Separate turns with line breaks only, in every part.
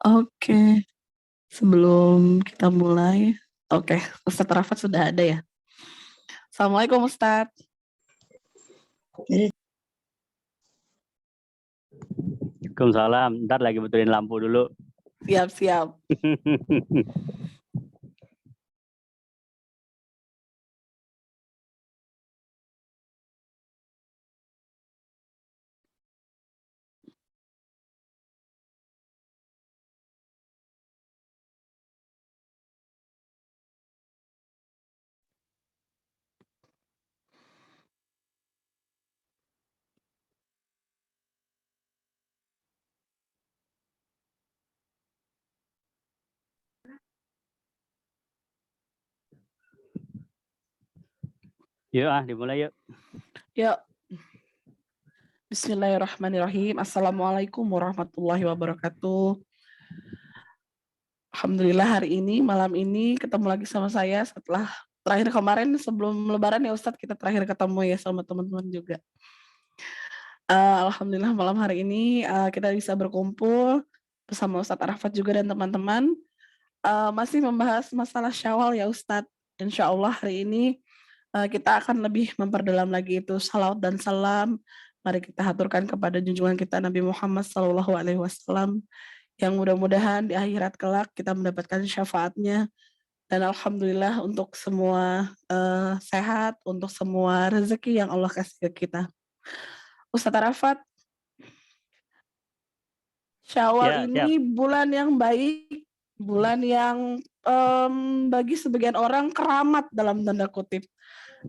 Oke, sebelum kita mulai, oke, Ustadz Rafat sudah ada ya. Assalamualaikum Ustadz.
Waalaikumsalam. Ntar lagi betulin lampu dulu.
Siap.
Yuk dimulai yuk.
Yuk. Bismillahirrahmanirrahim. Assalamualaikum warahmatullahi wabarakatuh. Alhamdulillah hari ini, malam ini ketemu lagi sama saya setelah terakhir kemarin sebelum lebaran ya Ustadz, kita terakhir ketemu ya sama teman-teman juga. Alhamdulillah malam hari ini kita bisa berkumpul bersama Ustadz Arafat juga dan teman-teman. Masih membahas masalah Syawal ya Ustadz. Insya Allah hari ini kita akan lebih memperdalam lagi itu salawat dan salam. Mari kita haturkan kepada junjungan kita Nabi Muhammad SAW yang mudah-mudahan di akhirat kelak kita mendapatkan syafaatnya. Dan alhamdulillah untuk semua sehat, untuk semua rezeki yang Allah kasih ke kita. Ustadz Arafat, Syawal ini bulan yang baik, bulan yang bagi sebagian orang keramat dalam tanda kutip.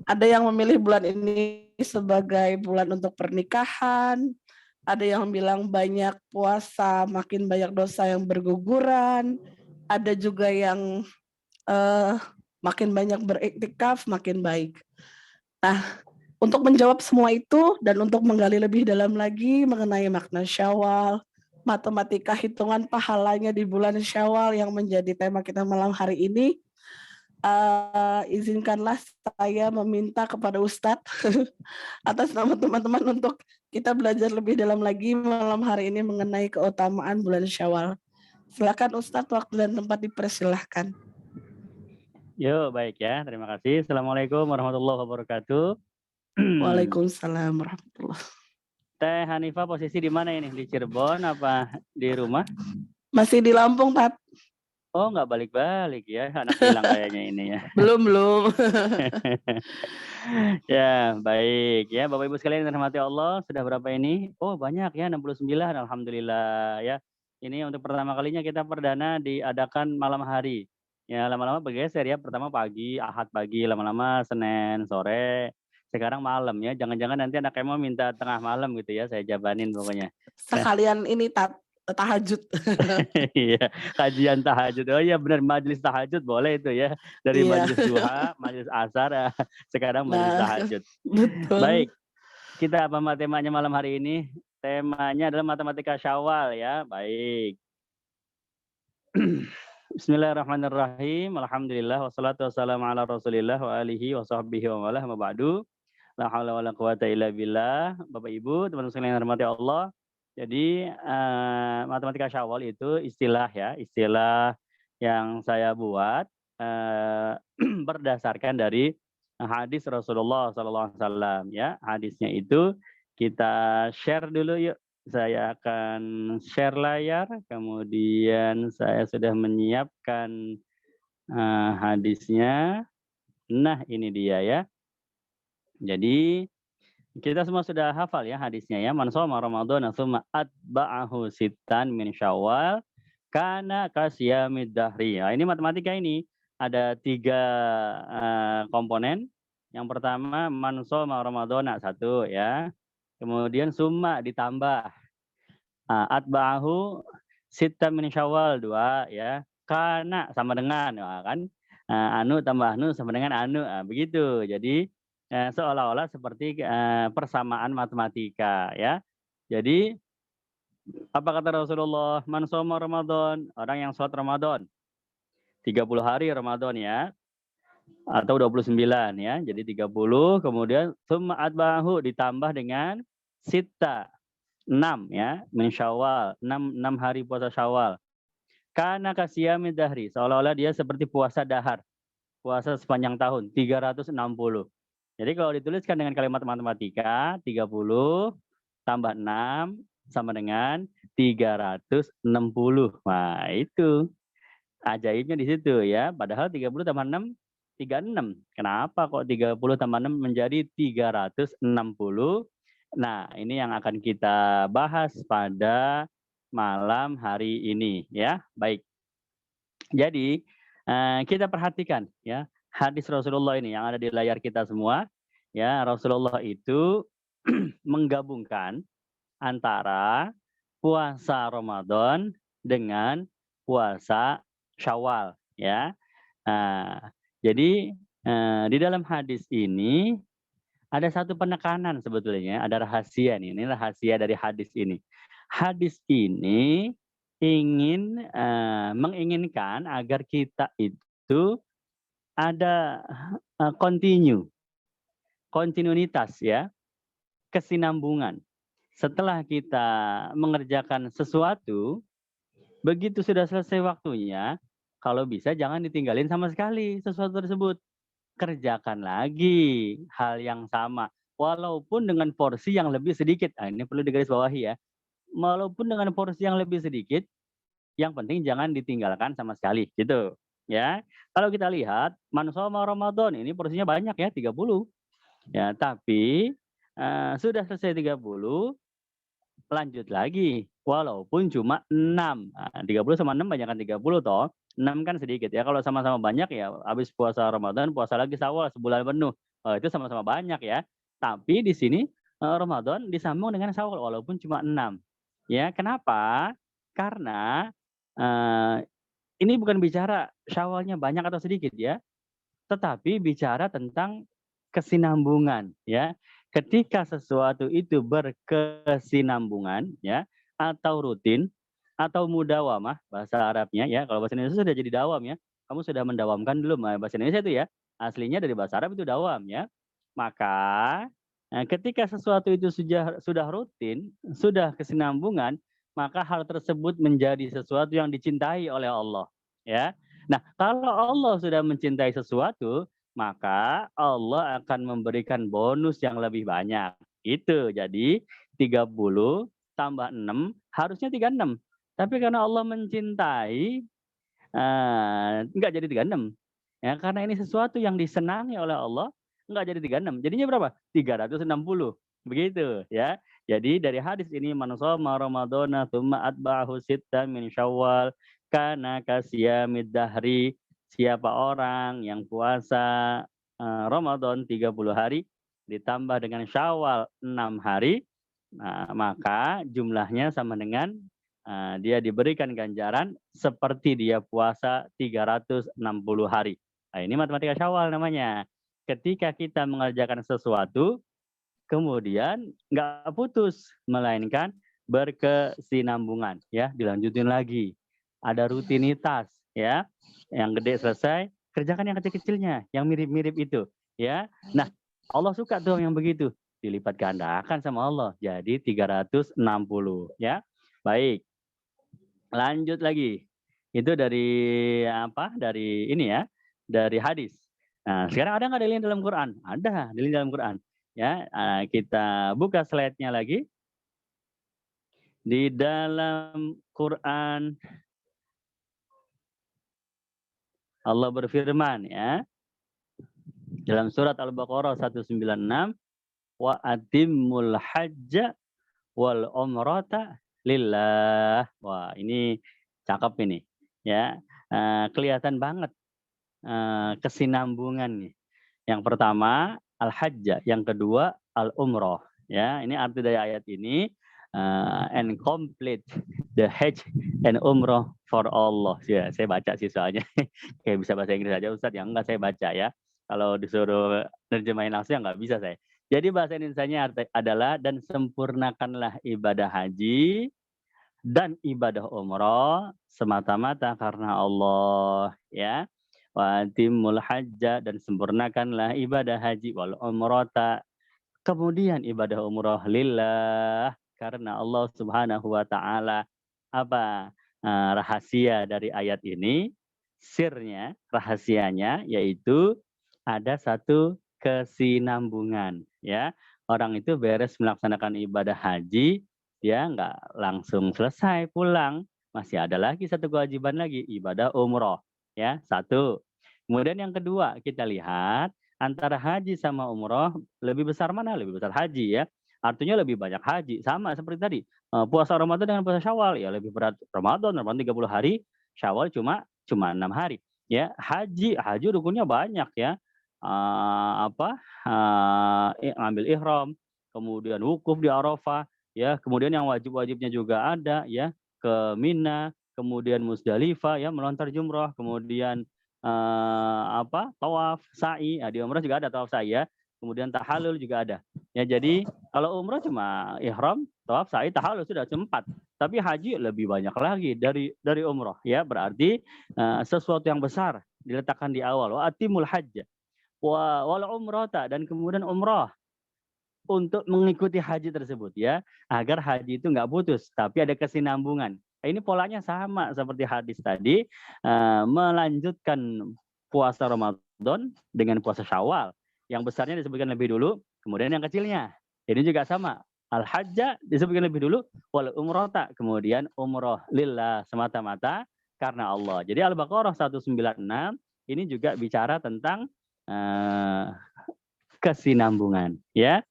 Ada yang memilih bulan ini sebagai bulan untuk pernikahan, ada yang bilang banyak puasa, makin banyak dosa yang berguguran, ada juga yang makin banyak beriktikaf, makin baik. Nah, untuk menjawab semua itu dan untuk menggali lebih dalam lagi mengenai makna Syawal, matematika hitungan pahalanya di bulan Syawal yang menjadi tema kita malam hari ini, izinkanlah saya meminta kepada Ustadz atas nama teman-teman untuk kita belajar lebih dalam lagi malam hari ini mengenai keutamaan bulan Syawal. Silakan Ustadz, waktu dan tempat dipersilahkan.
Yuk, baik ya. Terima kasih. Assalamualaikum warahmatullahi wabarakatuh.
Waalaikumsalam warahmatullahi.
Teh Hanifah posisi di mana ini? Di Cirebon apa di rumah?
Masih di Lampung, Tat.
Oh, nggak balik-balik ya. Anak hilang kayaknya ini ya.
Belum.
Ya, baik. Ya, Bapak Ibu sekalian yang dirahmati Allah, sudah berapa ini? Oh, banyak ya, 69. Alhamdulillah ya. Ini untuk pertama kalinya kita perdana diadakan malam hari. Ya, lama-lama bergeser ya. Pertama pagi, Ahad pagi, lama-lama Senin sore. Sekarang malam ya. Jangan-jangan nanti anak emo minta tengah malam gitu ya. Saya jabanin pokoknya.
Sekalian ini tahajud.
Iya, kajian tahajud. Oh iya benar, majelis tahajud boleh itu ya. Dari majelis duha, majelis asar, sekarang majelis tahajud.
Betul.
Baik, kita apa temanya malam hari ini? Temanya adalah matematika Syawal ya. Baik. Bismillahirrahmanirrahim. Alhamdulillah wassalatu wassalamu ala Rasulillah wa alihi wa sahbihi wa malah ma ba'du. La haula wala quwata illa billah. Bapak Ibu, teman-teman sekalian yang dirahmati Allah. Jadi matematika Syawal itu istilah ya, istilah yang saya buat berdasarkan dari hadis Rasulullah SAW ya. Hadisnya itu kita share dulu yuk. Saya akan share layar, kemudian saya sudah menyiapkan hadisnya. Nah ini dia ya. Jadi kita semua sudah hafal ya hadisnya ya. Man shoma Ramadhana tsumma atba'ahu sittan min Syawal kana kasyamid dahri. Nah, ini matematika ini ada 3 komponen. Yang pertama man shoma Ramadhana 1 ya. Kemudian summa ditambah atba'ahu sittan min Syawal 2 ya. Kana sama dengan kan. Anu tambah anu sama dengan anu. Begitu. Jadi seolah-olah seperti persamaan matematika ya. Jadi apa kata Rasulullah? Man shoma Ramadan, orang yang sholat Ramadan 30 hari Ramadan ya. Atau 29 ya. Jadi 30 kemudian summa atba'ahu ditambah dengan sita 6 ya, min Syawal, 6 hari puasa Syawal. Kana kasiyamid dahri, seolah-olah dia seperti puasa dahar, puasa sepanjang tahun 360. Jadi kalau dituliskan dengan kalimat matematika, 30 tambah 6 sama dengan 360. Wah, itu ajaibnya di situ ya. Padahal 30 tambah 6 36. Kenapa kok 30 tambah 6 menjadi 360? Nah, ini yang akan kita bahas pada malam hari ini ya. Baik. Jadi, kita perhatikan ya, hadis Rasulullah ini yang ada di layar kita semua, ya. Rasulullah itu menggabungkan antara puasa Ramadan dengan puasa Syawal, ya. Jadi, di dalam hadis ini ada satu penekanan sebetulnya, ada rahasia nih, ini rahasia dari hadis ini. Hadis ini menginginkan agar kita itu ada kontinuitas ya, kesinambungan. Setelah kita mengerjakan sesuatu, begitu sudah selesai waktunya, kalau bisa jangan ditinggalin sama sekali sesuatu tersebut. Kerjakan lagi hal yang sama, walaupun dengan porsi yang lebih sedikit. Nah, ini perlu digarisbawahi ya. Walaupun dengan porsi yang lebih sedikit, yang penting jangan ditinggalkan sama sekali, gitu. Ya. Kalau kita lihat, man shoma Ramadan ini porsinya banyak ya, 30. Ya, tapi sudah selesai 30, lanjut lagi, walaupun cuma 6. Nah, 30 sama 6 banyakkan 30 toh. 6 kan sedikit ya. Kalau sama-sama banyak ya habis puasa Ramadan, puasa lagi Syawal sebulan penuh. Oh, itu sama-sama banyak ya. Tapi di sini Ramadan disambung dengan Syawal walaupun cuma 6. Ya, kenapa? Karena eh, ini bukan bicara Syawalnya banyak atau sedikit ya, tetapi bicara tentang kesinambungan ya. Ketika sesuatu itu berkesinambungan ya, atau rutin atau mudawamah bahasa Arabnya ya. Kalau bahasa Indonesia sudah jadi dawam ya. Kamu sudah mendawamkan belum? Nah, bahasa Indonesia itu ya. Aslinya dari bahasa Arab itu dawam ya. Maka ketika sesuatu itu sudah rutin, sudah kesinambungan, maka hal tersebut menjadi sesuatu yang dicintai oleh Allah ya. Nah, kalau Allah sudah mencintai sesuatu, maka Allah akan memberikan bonus yang lebih banyak. Itu. Jadi 30 tambah 6 harusnya 36. Tapi karena Allah mencintai, enggak jadi 36. Ya, karena ini sesuatu yang disenangi oleh Allah, enggak jadi 36. Jadinya berapa? 360. Begitu ya. Jadi dari hadis ini man shoma ramadhana tsumma atba'ahu sittan min syawal kana kasiyamid dahri. Siapa orang yang puasa Ramadan 30 hari ditambah dengan Syawal 6 hari, maka jumlahnya sama dengan dia diberikan ganjaran seperti dia puasa 360 hari. Nah, ini matematika Syawal namanya. Ketika kita mengerjakan sesuatu, kemudian nggak putus, melainkan berkesinambungan. Ya, dilanjutin lagi. Ada rutinitas, ya. Yang gede selesai, kerjakan yang kecil-kecilnya, yang mirip-mirip itu. Ya, nah Allah suka tuh yang begitu. Dilipat gandakan sama Allah, jadi 360. Ya, baik. Lanjut lagi. Itu dari apa? Dari ini ya, dari hadis. Nah, sekarang ada nggak dalil dalam Quran? Ada dalil dalam Quran. Ya, kita buka slide-nya lagi. Di dalam Quran Allah berfirman ya, dalam surat Al-Baqarah 196, wa atimmul hajja wal umrata lillah. Wah, ini cakep ini. Ya, kelihatan banget kesinambungan nih. Yang pertama al-hajjah, yang kedua al-umrah. Ya, ini arti dari ayat ini, and complete the hajj and umrah for Allah. Ya, saya baca sih soalnya kayak bisa bahasa Inggris aja Ustadz, yang enggak saya baca ya. Kalau disuruh nerjemahin langsung ya nggak bisa saya. Jadi bahasa Indonesianya adalah dan sempurnakanlah ibadah haji dan ibadah umrah semata-mata karena Allah ya. Wa timul hajja, dan sempurnakanlah ibadah haji wal umrata, kemudian ibadah umrah lillah karena Allah Subhanahu wa taala. Apa? rahasia dari ayat ini, sirnya, rahasianya yaitu ada satu kesinambungan ya. Orang itu beres melaksanakan ibadah haji, dia nggak langsung selesai pulang, masih ada lagi satu kewajiban lagi, ibadah umroh ya, satu. Kemudian yang kedua, kita lihat antara haji sama umroh lebih besar mana? Lebih besar haji ya. Artinya lebih banyak haji, sama seperti tadi. Puasa Ramadan dengan puasa Syawal ya lebih berat Ramadan 30 hari, Syawal cuma 6 hari. Ya, haji rukunnya banyak ya. Ngambil ihram, kemudian wukuf di Arafah, ya, kemudian yang wajib-wajibnya juga ada ya, ke Mina, kemudian Musdalifah ya melontar jumrah, kemudian tawaf, sa'i, di umrah juga ada tawaf sa'i ya. Kemudian tahallul juga ada. Ya, jadi kalau umrah cuma ihram, tawaf, sa'i, tahallul sudah sempat. Tapi haji lebih banyak lagi dari umrah ya. Berarti sesuatu yang besar diletakkan di awal. Wa atimul hajj wal umrata, dan kemudian umrah untuk mengikuti haji tersebut ya, agar haji itu nggak putus tapi ada kesinambungan. Nah, ini polanya sama seperti hadis tadi, melanjutkan puasa Ramadan dengan puasa Syawal. Yang besarnya disebutkan lebih dulu, kemudian yang kecilnya. Ini juga sama. Al-hajja disebutkan lebih dulu, wal umrata, kemudian umroh lillah, semata-mata karena Allah. Jadi Al-Baqarah 196 ini juga bicara tentang kesinambungan ya,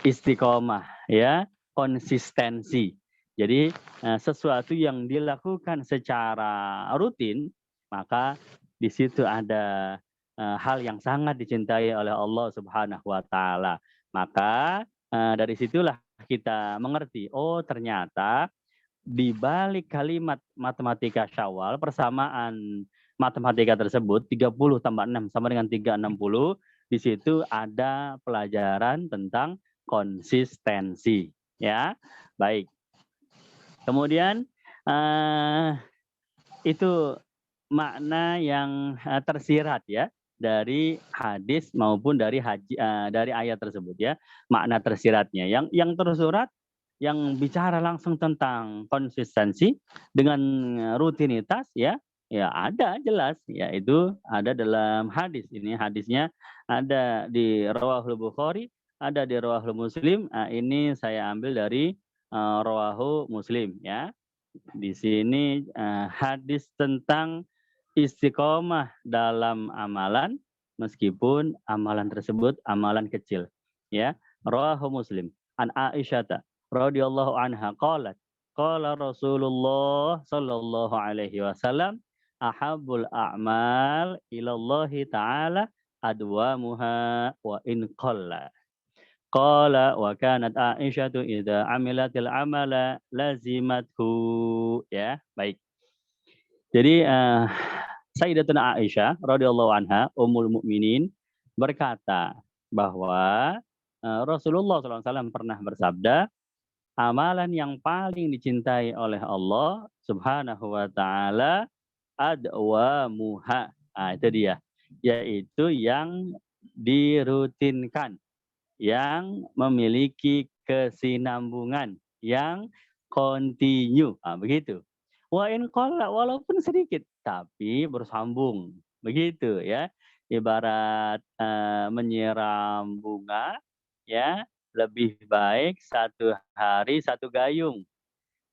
istiqomah ya, konsistensi. Jadi sesuatu yang dilakukan secara rutin, maka di situ ada hal yang sangat dicintai oleh Allah Subhanahu wa taala. Maka dari situlah kita mengerti, oh ternyata di balik kalimat matematika Syawal, persamaan matematika tersebut 30 tambah 6 sama dengan 360, di situ ada pelajaran tentang konsistensi ya. Baik. Kemudian itu makna yang tersirat ya dari hadis maupun dari dari ayat tersebut ya. Makna tersiratnya yang tersurat, yang bicara langsung tentang konsistensi dengan rutinitas ya. Ya ada jelas, yaitu ada dalam hadis. Ini hadisnya ada di Rawahul Bukhari, ada di Rawahul Muslim. Ini saya ambil dari Rawahu Muslim ya. Di sini hadis tentang istiqomah dalam amalan meskipun amalan tersebut amalan kecil ya. Rawahu Muslim an Aisyah radhiyallahu anha qalat qala Rasulullah sallallahu alaihi wasallam ahabbul a'mal ilallahi ta'ala adwamuha wa in qalla. Qala wa kanat Aisyatu idza amilatil amala lazimathu ya. Baik. Jadi Sayyidatuna Aisyah radhiyallahu anha ummul mukminin berkata bahwa Rasulullah SAW pernah bersabda, amalan yang paling dicintai oleh Allah Subhanahu wa taala adwamuha. Itu dia, yaitu yang dirutinkan, yang memiliki kesinambungan, yang kontinu. Begitu. Wa in qalla, walaupun sedikit tapi bersambung. Begitu ya. Ibarat menyiram bunga ya, lebih baik 1 hari 1 gayung.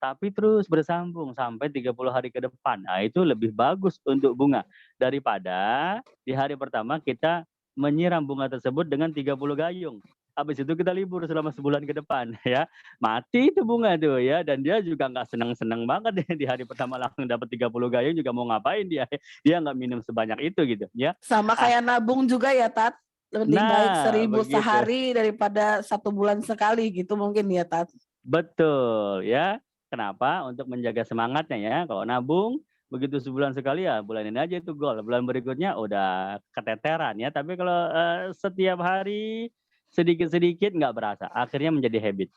Tapi terus bersambung sampai 30 hari ke depan. Nah, itu lebih bagus untuk bunga daripada di hari pertama kita menyiram bunga tersebut dengan 30 gayung. Habis itu kita libur selama sebulan ke depan ya. Mati itu bunga tuh ya, dan dia juga nggak senang-senang banget di hari pertama langsung dapat 30 gayung, juga mau ngapain dia? Dia nggak minum sebanyak itu gitu ya.
Sama kayak nabung juga ya, Tat. Lebih baik 1000
begitu.
sehari daripada 1 bulan sekali gitu mungkin ya, Tat.
Betul ya. Kenapa? Untuk menjaga semangatnya ya. Kalau nabung begitu sebulan sekali ya bulan ini aja itu gol. Bulan berikutnya udah keteteran ya. Tapi kalau setiap hari sedikit-sedikit nggak berasa. Akhirnya menjadi habit.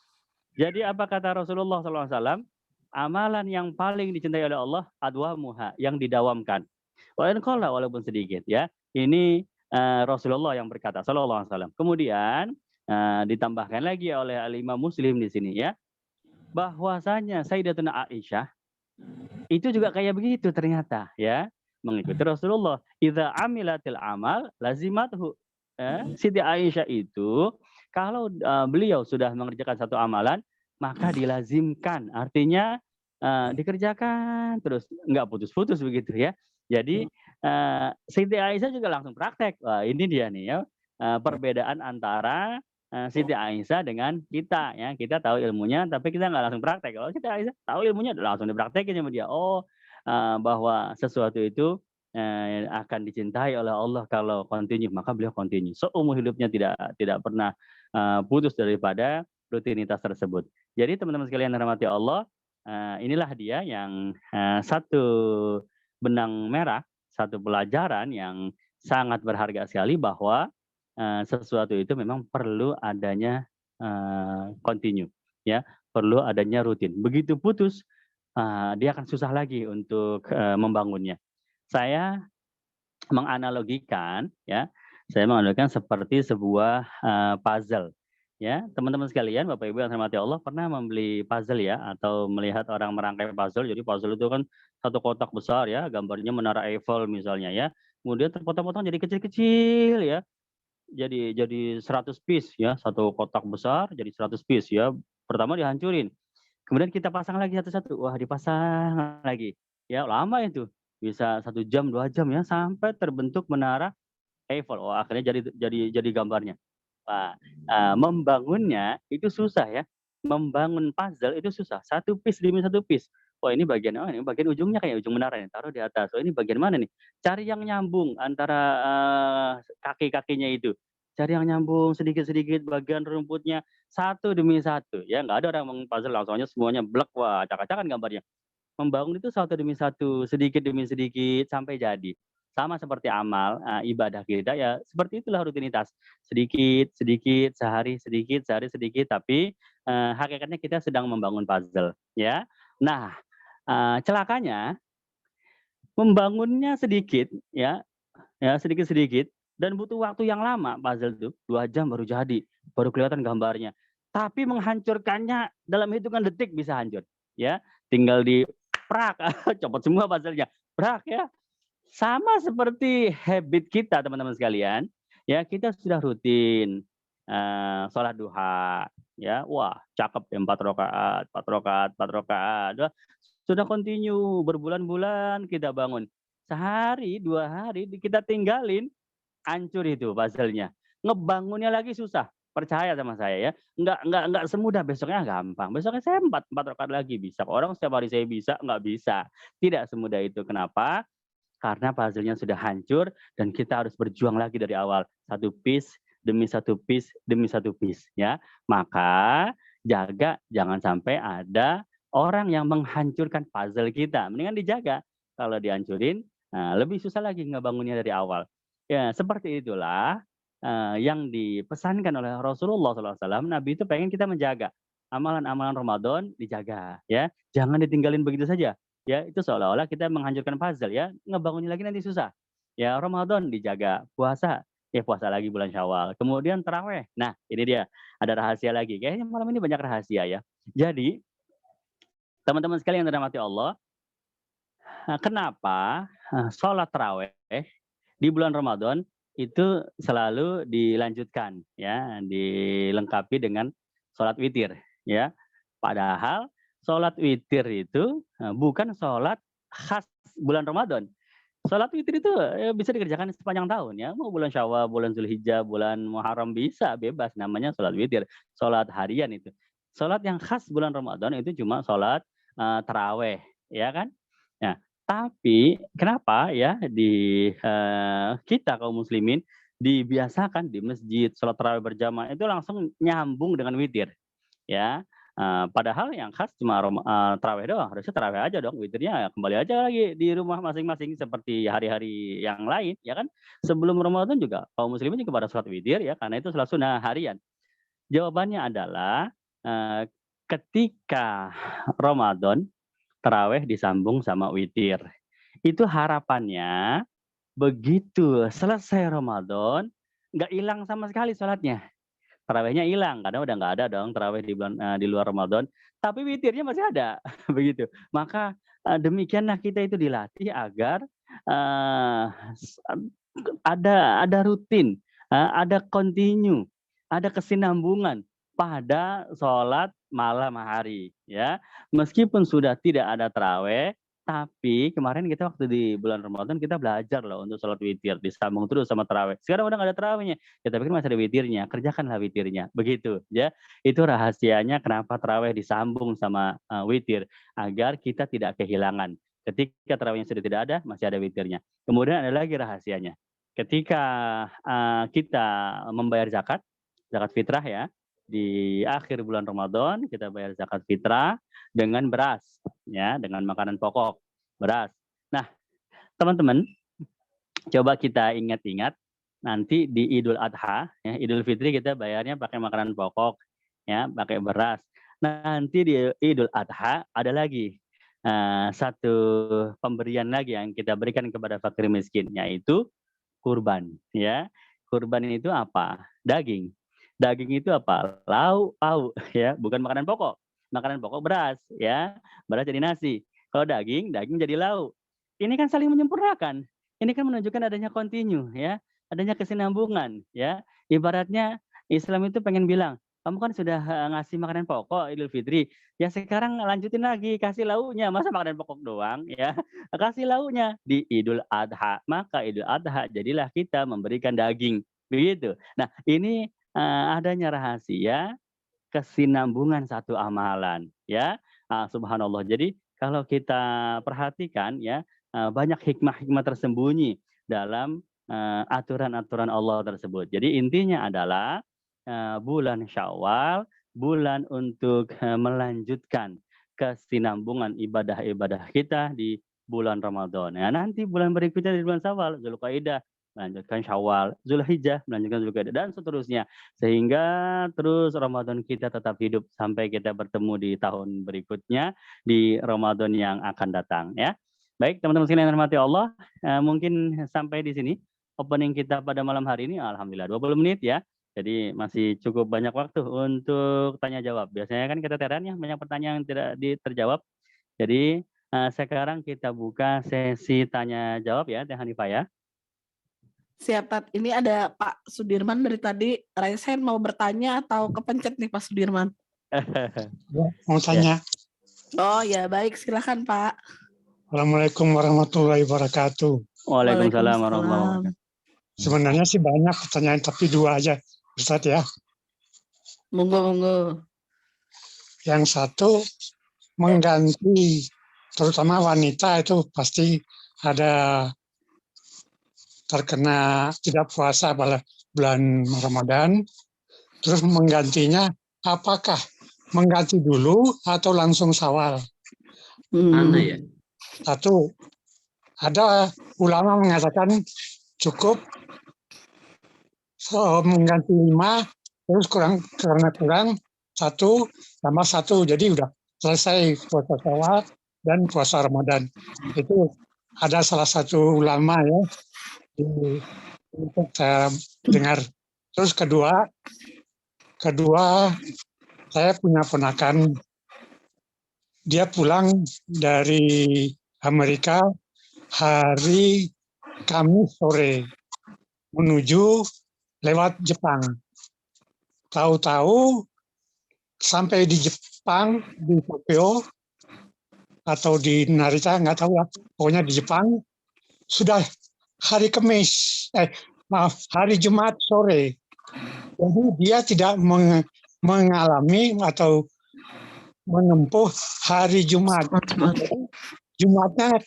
Jadi apa kata Rasulullah SAW? Amalan yang paling dicintai oleh Allah adwamuha, yang didawamkan. Walaupun sedikit ya. Ini Rasulullah yang berkata sallallahu alaihi wasallam. Kemudian ditambahkan lagi oleh Al-Imam Muslim di sini ya, bahwasanya Sayyidatuna Aisyah Itu juga kayak begitu ternyata ya, mengikuti Rasulullah. Idza amilatil amal lazimathu. Siti Aisyah itu kalau, beliau sudah mengerjakan satu amalan, maka dilazimkan. Artinya, dikerjakan terus, nggak putus-putus begitu ya. Jadi, Siti Aisyah juga langsung praktek. Wah ini dia nih ya, perbedaan antara, Siti Aisyah dengan kita ya. Kita tahu ilmunya tapi kita nggak langsung praktek. Kalau Siti Aisyah tahu ilmunya langsung dipraktekin sama dia. Oh, bahwa sesuatu itu, akan dicintai oleh Allah kalau continue, maka beliau continue. Seumur hidupnya tidak pernah, putus daripada rutinitas tersebut. Jadi teman-teman sekalian yang dirahmati Allah, inilah dia yang, satu benang merah, satu pelajaran yang sangat berharga sekali bahwa, sesuatu itu memang perlu adanya, continue ya, perlu adanya rutin. Begitu putus, dia akan susah lagi untuk, membangunnya. Saya menganalogikan ya, saya menganalogikan seperti sebuah, puzzle ya. Teman-teman sekalian, Bapak Ibu yang dirahmati Allah pernah membeli puzzle ya atau melihat orang merangkai puzzle. Jadi puzzle itu kan satu kotak besar ya, gambarnya Menara Eiffel misalnya ya. Kemudian terpotong-potong jadi kecil-kecil ya, jadi 100 piece ya, satu kotak besar jadi 100 piece ya. Pertama dihancurin, kemudian kita pasang lagi satu-satu, wah dipasang lagi, ya lama itu, bisa 1 jam, 2 jam ya, sampai terbentuk Menara Eiffel. Oh akhirnya jadi gambarnya. Wah, membangunnya itu susah ya, membangun puzzle itu susah, satu piece demi satu piece. Oh ini bagian, oh ini bagian ujungnya kayak ujung menara nih, taruh di atas. Oh ini bagian mana nih? Cari yang nyambung antara, kaki-kakinya itu. Cari yang nyambung sedikit-sedikit bagian rumputnya, satu demi satu, ya nggak ada orang bangun puzzle langsung aja semuanya blek, wah acak-acakan gambarnya. Membangun itu satu demi satu, sedikit demi sedikit sampai jadi. Sama seperti amal, ibadah kita ya seperti itulah rutinitas. Sedikit sedikit, sehari sedikit, tapi, hakikatnya kita sedang membangun puzzle, ya. Nah, celakanya membangunnya sedikit ya sedikit-sedikit dan butuh waktu yang lama puzzle itu, 2 jam baru jadi, baru kelihatan gambarnya. Tapi menghancurkannya dalam hitungan detik bisa hancur, ya. Tinggal diprak, copot semua puzzle-nya, prak ya. Sama seperti habit kita teman-teman sekalian, ya kita sudah rutin, sholat duha, ya, wah cakep ya 4 rakaat 4 rakaat 4 rakaat, wah sudah continue berbulan-bulan kita bangun. Sehari, 2 hari kita tinggalin, hancur itu puzzle-nya. Ngebangunnya lagi susah, percaya sama saya ya. Nggak semudah besoknya gampang, besoknya saya 4 rakaat lagi bisa. Orang setiap hari saya bisa, nggak bisa. Tidak semudah itu. Kenapa? Karena puzzle-nya sudah hancur dan kita harus berjuang lagi dari awal. Satu piece demi satu piece demi satu piece ya. Maka jaga jangan sampai ada orang yang menghancurkan puzzle kita. Mendingan dijaga. Kalau dihancurin, lebih susah lagi ngebangunnya dari awal. Ya, seperti itulah yang dipesankan oleh Rasulullah SAW. Nabi itu pengen kita menjaga amalan-amalan Ramadan dijaga ya. Jangan ditinggalin begitu saja. Ya, itu seolah-olah kita menghancurkan puzzle ya, ngebangunnya lagi nanti susah. Ya, Ramadan dijaga, puasa, ya puasa lagi bulan Syawal. Kemudian taraweh. Nah, ini dia, ada rahasia lagi. Kayaknya malam ini banyak rahasia ya. Jadi, teman-teman sekalian yang dirahmati Allah, kenapa sholat taraweh di bulan Ramadan itu selalu dilanjutkan ya, dilengkapi dengan sholat witir ya. Padahal sholat witir itu bukan sholat khas bulan Ramadan. Sholat witir itu bisa dikerjakan sepanjang tahun ya. Mau bulan Syawal, bulan Zulhijjah, bulan Muharram bisa bebas namanya sholat witir. Sholat harian itu. Sholat yang khas bulan Ramadan itu cuma sholat taraweh, ya kan? Nah, tapi kenapa ya di kita kaum muslimin dibiasakan di masjid sholat taraweh berjamaah itu langsung nyambung dengan witir, ya. Padahal yang khas cuma taraweh doang, harusnya taraweh aja dong, witirnya ya kembali aja lagi di rumah masing-masing seperti hari-hari yang lain, ya kan. Sebelum Ramadan juga kaum muslimin juga pada sholat witir ya, karena itu sholat sunnah harian. Jawabannya adalah, ketika Ramadan, taraweh disambung sama witir. Itu harapannya begitu selesai Ramadan, nggak hilang sama sekali sholatnya. Tarawehnya hilang, karena udah nggak ada dong taraweh di luar Ramadan, tapi witirnya masih ada, begitu. Maka Demikianlah kita itu dilatih agar uh, ada rutin, ada continue, ada kesinambungan pada sholat malam hari, ya. Meskipun sudah tidak ada taraweh, tapi kemarin kita waktu di bulan Ramadan kita belajar loh untuk sholat witir, disambung terus sama taraweh. Sekarang udah nggak ada tarawehnya, ya tapi kan masih ada witirnya, kerjakanlah witirnya, begitu, ya. Itu rahasianya kenapa taraweh disambung sama witir, agar kita tidak kehilangan. Ketika tarawihnya sudah tidak ada, masih ada witirnya. Kemudian ada lagi rahasianya. Ketika kita membayar zakat fitrah ya, di akhir bulan Ramadan kita bayar zakat fitrah dengan beras, ya, dengan makanan pokok, beras. Nah, teman-teman, coba kita ingat-ingat nanti di Idul Adha, ya, Idul Fitri kita bayarnya pakai makanan pokok, ya, pakai beras. Nanti di Idul Adha ada lagi satu pemberian lagi yang kita berikan kepada fakir miskin, yaitu kurban, ya. Kurban itu apa? Daging. Daging itu apa? Lauk pauk, ya, bukan makanan pokok. Makanan pokok beras, ya. Beras jadi nasi. Kalau daging jadi lauk. Ini kan saling menyempurnakan. Ini kan menunjukkan adanya continue, ya. Adanya kesinambungan, ya. Ibaratnya Islam itu pengen bilang, kamu kan sudah ngasih makanan pokok Idul Fitri, ya sekarang lanjutin lagi, kasih lauknya, masa makanan pokok doang, ya. Kasih lauknya di Idul Adha. Maka Idul Adha jadilah kita memberikan daging, begitu. Nah, ini adanya rahasia kesinambungan satu amalan, ya. Subhanallah. Jadi kalau kita perhatikan, ya, banyak hikmah-hikmah tersembunyi dalam aturan-aturan Allah tersebut. Jadi intinya adalah bulan Syawal, bulan untuk melanjutkan kesinambungan ibadah-ibadah kita di bulan Ramadan. Ya, nanti bulan berikutnya di bulan Syawal, Zulqa'dah, melanjutkan Syawal, Zulhijjah, melanjutkan Zulqa'dah, dan seterusnya. Sehingga terus Ramadan kita tetap hidup sampai kita bertemu di tahun berikutnya, di Ramadan yang akan datang, ya. Baik, teman-teman sekalian yang dirahmati Allah, mungkin sampai di sini opening kita pada malam hari ini. Alhamdulillah 20 menit, ya. Jadi masih cukup banyak waktu untuk tanya jawab. Biasanya kan kita teran ya, banyak pertanyaan yang tidak terjawab. Jadi sekarang kita buka sesi tanya jawab ya, Teh Hanifah, ya.
Siap, Tat. Ini ada Pak Sudirman dari tadi. Raisen mau bertanya atau kepencet nih Pak Sudirman?
Ya, mau tanya.
Oh ya, baik. Silakan Pak.
Assalamualaikum warahmatullahi wabarakatuh.
Waalaikumsalam warahmatullahi wabarakatuh.
Sebenarnya sih banyak pertanyaan, tapi 2 aja, Ustadz, ya.
Monggo.
Yang satu, mengganti, terutama wanita itu pasti ada terkena tidak puasa pada bulan Ramadan. Terus menggantinya, apakah mengganti dulu atau langsung Syawal?
Mana ya?
Satu, ada ulama mengatakan cukup mengganti 5, terus karena kurang 1 tambah 1, jadi udah selesai puasa Syawal dan puasa Ramadan. Itu ada salah satu ulama ya, untuk saya dengar. Terus kedua saya punya ponakan, dia pulang dari Amerika hari Kamis sore menuju lewat Jepang. Tahu-tahu sampai di Jepang, di Tokyo atau di Narita, nggak tahu ya, pokoknya di Jepang sudah hari hari Jumat sore. Jadi dia tidak mengalami atau menempuh hari Jumat. Jumatnya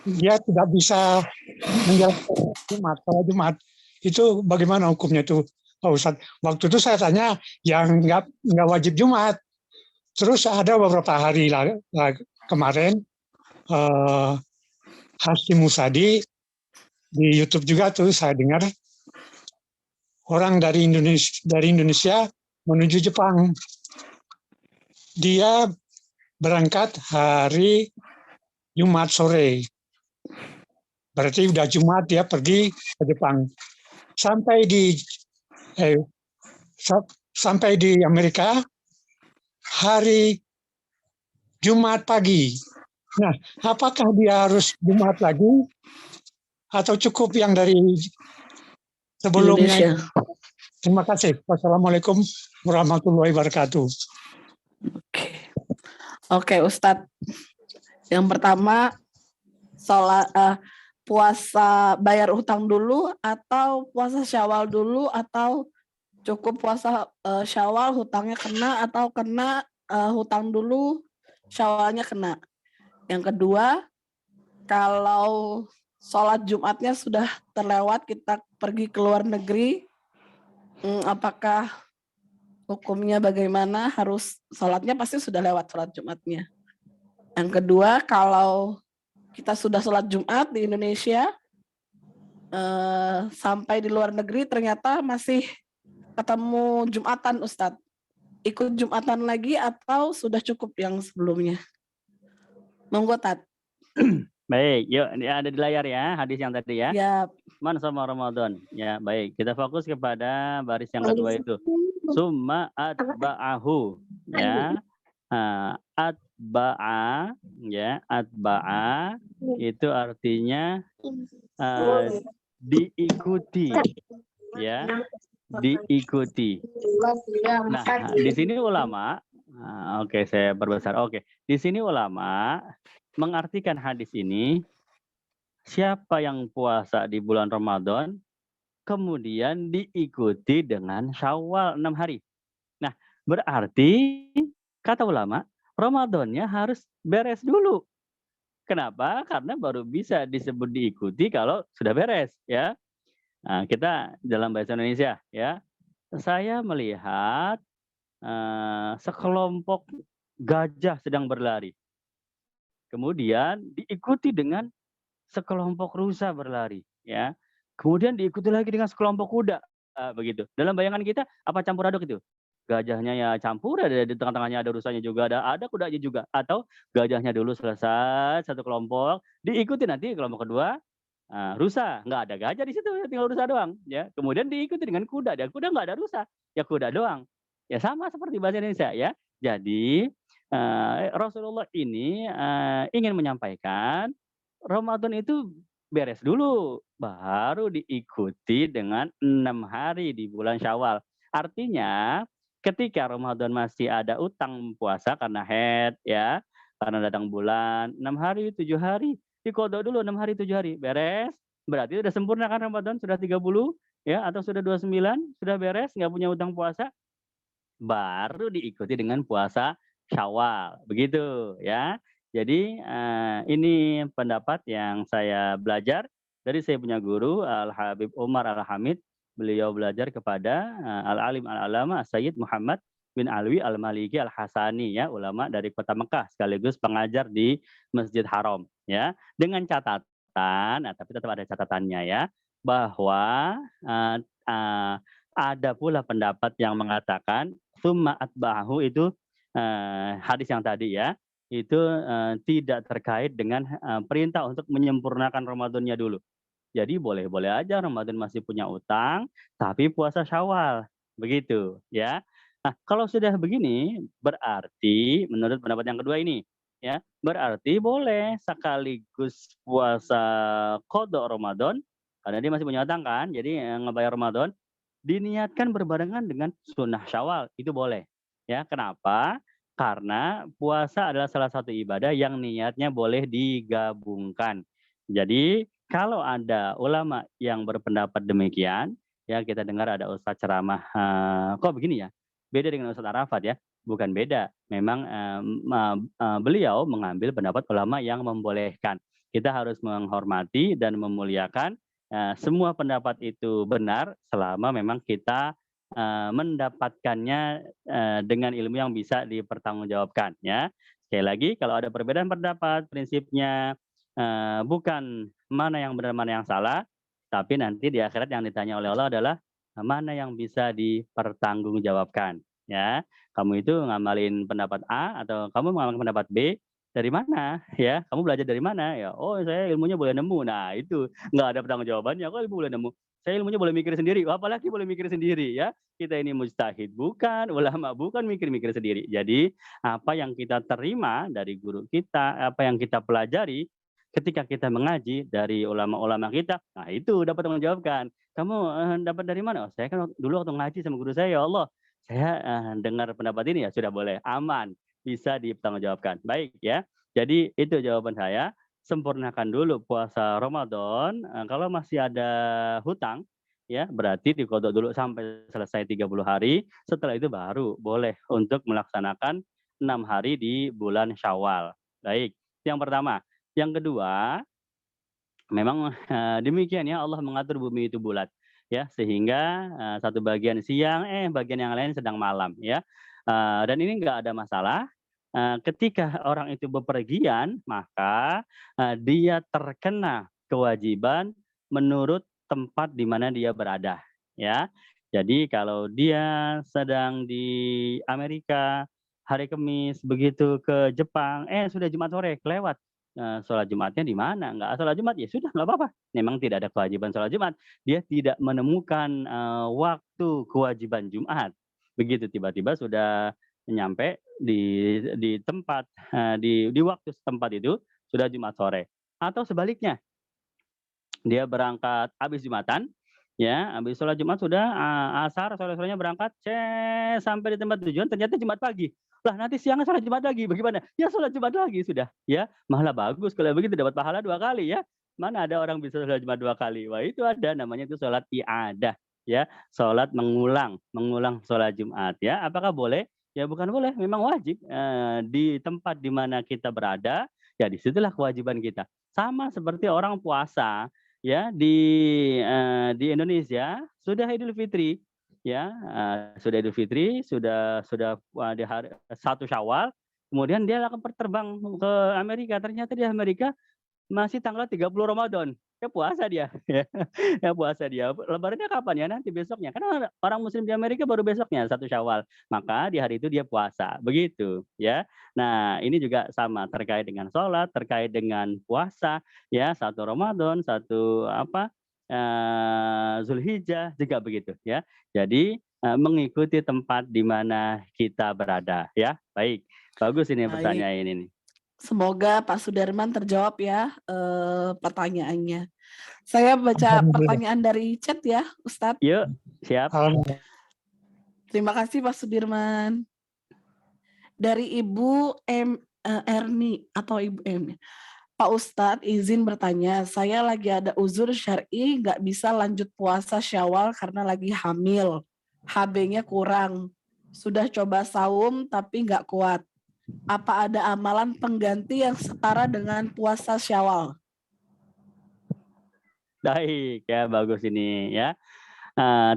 dia tidak bisa menjalankan Jumat. Kalau Jumat itu bagaimana hukumnya itu, Pak Ustadz? Waktu itu saya tanya yang nggak wajib Jumat. Terus ada beberapa hari kemarin Hashim Musadi di YouTube juga tuh saya dengar orang dari Indonesia menuju Jepang. Dia berangkat hari Jumat sore. Berarti udah Jumat dia pergi ke Jepang. Sampai di Amerika hari Jumat pagi. Nah, apakah dia harus Jumat lagi atau cukup yang dari sebelumnya?
Indonesia.
Terima kasih. Wassalamualaikum warahmatullahi wabarakatuh.
Oke, Ustadz. Yang pertama, puasa bayar utang dulu atau puasa Syawal dulu atau cukup puasa Syawal hutangnya kena atau kena hutang dulu Syawalnya kena. Yang kedua, kalau sholat Jumatnya sudah terlewat, kita pergi ke luar negeri, apakah hukumnya bagaimana? Harus sholatnya pasti sudah lewat sholat Jumatnya. Yang kedua, kalau kita sudah sholat Jumat di Indonesia, sampai di luar negeri ternyata masih ketemu Jumatan, Ustadz. Ikut Jumatan lagi atau sudah cukup yang sebelumnya? Monggo, Tat.
Baik, yuk ada di layar ya hadis yang tadi ya.
Ya.
Man sama Ramadan. Ya, baik. Kita fokus kepada baris yang kedua itu. Summa atba'ahu. Ya. Atba'a, ya, atba'a itu artinya diikuti. Ya. Diikuti. Nah, di sini ulama, oke, saya perbesar. Oke. Di sini ulama mengartikan hadis ini, siapa yang puasa di bulan Ramadan, kemudian diikuti dengan Syawal 6 hari. Nah, berarti kata ulama, Ramadannya harus beres dulu. Kenapa? Karena baru bisa disebut diikuti kalau sudah beres, ya. Nah, kita dalam bahasa Indonesia, ya. Saya melihat sekelompok gajah sedang berlari. Kemudian diikuti dengan sekelompok rusa berlari, ya. Kemudian diikuti lagi dengan sekelompok kuda, begitu. Dalam bayangan kita apa campur aduk itu? Gajahnya ya campur, ada di tengah-tengahnya ada rusanya juga, ada kudanya juga. Atau gajahnya dulu selesai satu kelompok, diikuti nanti kelompok kedua, rusa, nggak ada gajah di situ, tinggal rusa doang, ya. Kemudian diikuti dengan kuda, dan kuda nggak ada rusa, ya kuda doang. Ya sama seperti bahasa Indonesia, ya. Jadi Rasulullah ini ingin menyampaikan Ramadan itu beres dulu, baru diikuti dengan 6 hari di bulan Syawal. Artinya ketika Ramadan masih ada utang puasa karena haid, ya, karena datang bulan, 6 hari, 7 hari, dikodok dulu 6 hari, 7 hari, beres. Berarti sudah sempurna kan Ramadan, sudah 30, ya, atau sudah 29, sudah beres, nggak punya utang puasa, baru diikuti dengan puasa Syawal, begitu ya. Jadi ini pendapat yang saya belajar dari saya punya guru Al-Habib Umar Al-Hamid. Beliau belajar kepada Al-Alim Al-Alama Sayyid Muhammad bin Alwi Al-Maliki Al-Hasani, ya, ulama dari kota Mekah sekaligus pengajar di Masjid Haram, ya. Dengan catatan, tapi tetap ada catatannya, ya, bahwa ada pula pendapat yang mengatakan summa atba'ahu itu hadis yang tadi, ya, itu tidak terkait dengan perintah untuk menyempurnakan Ramadannya dulu. Jadi boleh-boleh aja Ramadan masih punya utang, tapi puasa Syawal, begitu, ya. Nah, kalau sudah begini, berarti menurut pendapat yang kedua ini, ya, berarti boleh sekaligus puasa qadha Ramadan, karena dia masih punya utang kan, jadi ngebayar Ramadan, diniatkan berbarengan dengan sunnah Syawal, itu boleh. Ya, kenapa? Karena puasa adalah salah satu ibadah yang niatnya boleh digabungkan. Jadi kalau ada ulama yang berpendapat demikian, ya, kita dengar ada ustadz ceramah, kok begini ya? Beda dengan Ustadz Arafat, ya? Bukan beda. Memang beliau mengambil pendapat ulama yang membolehkan. Kita harus menghormati dan memuliakan semua pendapat itu benar selama memang kita mendapatkannya dengan ilmu yang bisa dipertanggungjawabkan, ya. Sekali lagi, kalau ada perbedaan pendapat, prinsipnya bukan mana yang benar mana yang salah, tapi nanti di akhirat yang ditanya oleh Allah adalah mana yang bisa dipertanggungjawabkan, ya. Kamu itu ngamalin pendapat A atau kamu mengamalkan pendapat B, dari mana, ya? Kamu belajar dari mana? Ya, oh, saya ilmunya boleh nemu. Nah, itu nggak ada pertanggungjawabannya. Kok ilmu boleh nemu? Saya ilmunya boleh mikir sendiri, apalagi boleh mikir sendiri ya. Kita ini mujtahid bukan, ulama bukan, mikir-mikir sendiri. Jadi apa yang kita terima dari guru kita, apa yang kita pelajari ketika kita mengaji dari ulama-ulama kita, nah itu dapat menjawabkan. Kamu dapat dari mana? Oh, saya kan dulu waktu ngaji sama guru saya, ya Allah, saya dengar pendapat ini ya sudah boleh, aman, bisa dipertanggungjawabkan. Baik ya. Jadi itu jawaban saya. Sempurnakan dulu puasa Ramadan. Kalau masih ada hutang, ya berarti dikodok dulu sampai selesai 30 hari. Setelah itu baru boleh untuk melaksanakan 6 hari di bulan Syawal. Baik, yang pertama. Yang kedua, memang demikian ya Allah mengatur bumi itu bulat ya sehingga satu bagian siang bagian yang lain sedang malam ya. Dan ini enggak ada masalah. Ketika orang itu bepergian maka dia terkena kewajiban menurut tempat di mana dia berada ya. Jadi kalau dia sedang di Amerika hari Kamis begitu ke Jepang sudah Jumat sore kelewat. Sholat Jumatnya di mana? Nggak sholat Jumat, ya sudah nggak apa-apa. Memang tidak ada kewajiban sholat Jumat. Dia tidak menemukan waktu kewajiban Jumat. Begitu tiba-tiba sudah nyampe di tempat di waktu setempat itu sudah Jumat sore. Atau sebaliknya, dia berangkat habis Jumatan, ya habis sholat Jumat sudah asar sore-sorenya berangkat, sampai di tempat tujuan ternyata Jumat pagi. Lah nanti siangnya sholat Jumat lagi, bagaimana? Ya sholat Jumat lagi sudah, ya malah bagus kalau begitu dapat pahala 2 kali ya. Mana ada orang bisa sholat Jumat 2 kali? Wah itu ada, namanya itu sholat i'adah, ya sholat mengulang sholat Jumat ya. Apakah boleh? Ya bukan boleh, memang wajib di tempat di mana kita berada, ya disitulah kewajiban kita. Sama seperti orang puasa. Ya di Indonesia sudah Idul Fitri ya sudah Idul Fitri sudah di hari 1 Syawal kemudian dia akan terbang ke Amerika ternyata di Amerika masih tanggal 30 Ramadan ya puasa dia ya puasa dia lebarannya kapan ya nanti besoknya karena orang muslim di Amerika baru besoknya 1 Syawal maka di hari itu dia puasa begitu ya. Nah ini juga sama terkait dengan sholat terkait dengan puasa ya 1 Ramadan 1 Zulhijjah juga begitu ya. Jadi mengikuti tempat di mana kita berada ya. Baik bagus ini pertanyaan ini.
Semoga Pak Sudarman terjawab ya pertanyaannya. Saya baca pertanyaan dari chat ya, Ustadz.
Yuk, siap.
Terima kasih Pak Sudirman. Dari Ibu Erni atau Ibu M. Pak Ustadz izin bertanya, saya lagi ada uzur syar'i nggak bisa lanjut puasa Syawal karena lagi hamil. HB-nya kurang. Sudah coba saum tapi nggak kuat. Apa ada amalan pengganti yang setara dengan puasa Syawal?
Baik ya, bagus ini ya.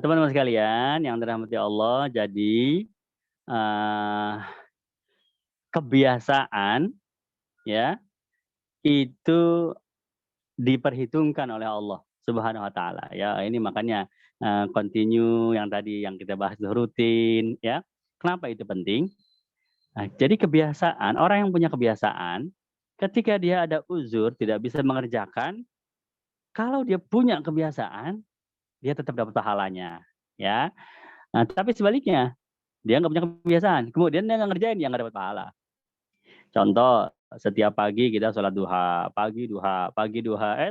Teman-teman sekalian yang dirahmati Allah, jadi kebiasaan ya itu diperhitungkan oleh Allah Subhanahu wa taala ya. Ini makanya continue yang tadi yang kita bahas rutin ya. Kenapa itu penting? Nah, jadi kebiasaan, orang yang punya kebiasaan, ketika dia ada uzur, tidak bisa mengerjakan, kalau dia punya kebiasaan, dia tetap dapat pahalanya. Ya. Nah, tapi sebaliknya, dia nggak punya kebiasaan, kemudian dia nggak ngerjain, dia nggak dapat pahala. Contoh, setiap pagi kita sholat duha, pagi duha,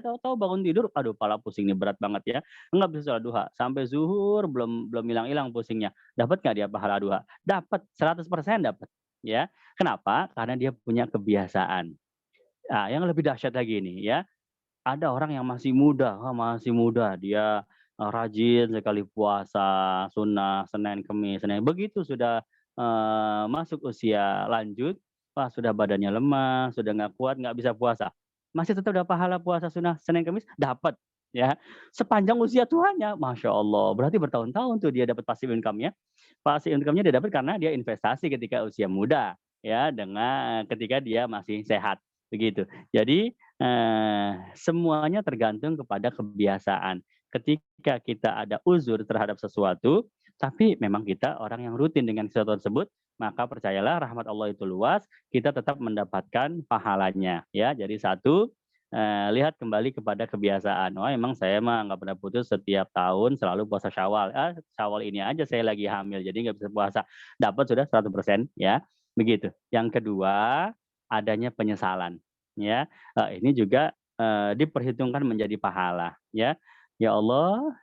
tahu-tahu bangun tidur, aduh pala pusing ini berat banget ya, nggak bisa sholat duha, sampai zuhur belum hilang pusingnya, dapat nggak dia pahala duha? Dapat, 100% dapat. Ya, kenapa? Karena dia punya kebiasaan. Nah, yang lebih dahsyat lagi nih ya, ada orang yang masih muda, dia rajin sekali puasa sunnah Senin Kemis, begitu sudah masuk usia lanjut, wah sudah badannya lemah, sudah nggak kuat, nggak bisa puasa, masih tetap dapat pahala puasa sunnah Senin Kemis, dapat ya sepanjang usia tuanya, masya Allah, berarti bertahun-tahun tuh dia dapat passive income-nya. Passive income-nya dia dapat karena dia investasi ketika usia muda ya, dengan ketika dia masih sehat begitu. Jadi semuanya tergantung kepada kebiasaan. Ketika kita ada uzur terhadap sesuatu, tapi memang kita orang yang rutin dengan sesuatu tersebut, maka percayalah rahmat Allah itu luas, kita tetap mendapatkan pahalanya ya. Jadi satu, lihat kembali kepada kebiasaan. Wah, emang saya mah nggak pernah putus, setiap tahun selalu puasa Syawal. Syawal ini aja saya lagi hamil, jadi nggak bisa puasa. Dapat sudah 100% ya, begitu. Yang kedua, adanya penyesalan, ya. Ini juga diperhitungkan menjadi pahala, ya. Ya Allah,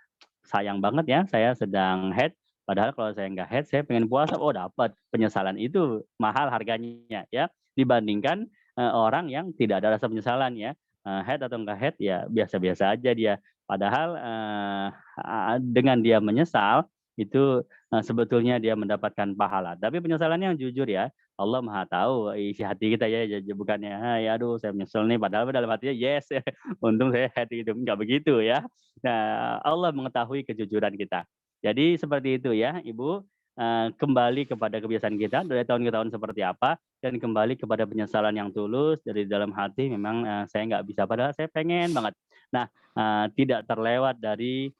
sayang banget ya saya sedang head, padahal kalau saya nggak head, saya pengen puasa. Oh, dapat. Penyesalan itu mahal harganya ya, dibandingkan orang yang tidak ada rasa penyesalan ya. Head atau nggak head ya biasa-biasa aja dia. Padahal dengan dia menyesal itu sebetulnya dia mendapatkan pahala. Tapi penyesalannya yang jujur ya, Allah Maha tahu isi hati kita ya, bukannya ya aduh saya menyesal nih, padahal dalam hatinya yes, untung saya head gitu, nggak begitu ya. Nah, Allah mengetahui kejujuran kita. Jadi seperti itu ya, Ibu, kembali kepada kebiasaan kita dari tahun ke tahun seperti apa, dan kembali kepada penyesalan yang tulus dari dalam hati. Memang saya nggak bisa, padahal saya pengen banget. Nah, tidak terlewat dari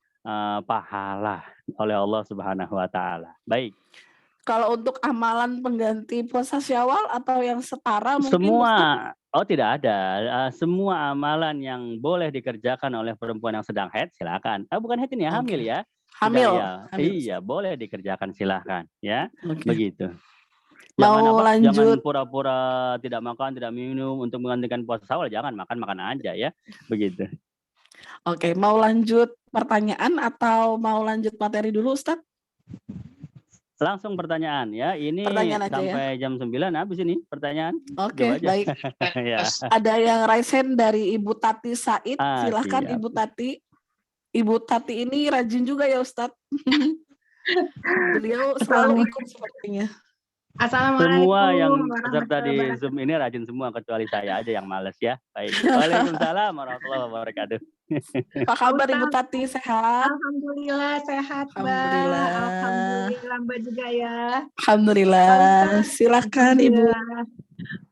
pahala oleh Allah Subhanahu Wa Taala. Baik.
Kalau untuk amalan pengganti puasa Syawal atau yang setara mungkin
Semua,
Ustaz?
oh tidak ada. Semua amalan yang boleh dikerjakan oleh perempuan yang sedang haid, silakan. Bukan haid ini ya, hamil
Oke.
ya.
Hamil.
Ya,
hamil.
iya boleh dikerjakan, silakan ya.
Oke.
Begitu.
Mau lanjut.
Jangan pura-pura tidak makan, tidak minum untuk menggantikan puasa Syawal, jangan, makan aja ya. Begitu.
Oke, mau lanjut pertanyaan atau mau lanjut materi dulu Ustaz?
Langsung pertanyaan ya. Ini
Pertanyaan aja
sampai
ya.
jam 9 habis ini pertanyaan.
Oke, baik.
Ya.
Ada yang raise hand dari Ibu Tati Said. Silahkan
Siap.
Ibu Tati. Ibu Tati ini rajin juga ya Ustadz. Beliau selalu ikut sepertinya.
Assalamualaikum.
Semua yang peserta di Zoom ini rajin semua, kecuali saya aja yang males ya. Baik. Waalaikumsalam warahmatullahi wabarakatuh.
Apa kabar Ibu Tati, sehat?
Alhamdulillah sehat, Mbak.
Alhamdulillah.
Alhamdulillah Mbak juga ya.
Alhamdulillah. Silakan Ibu.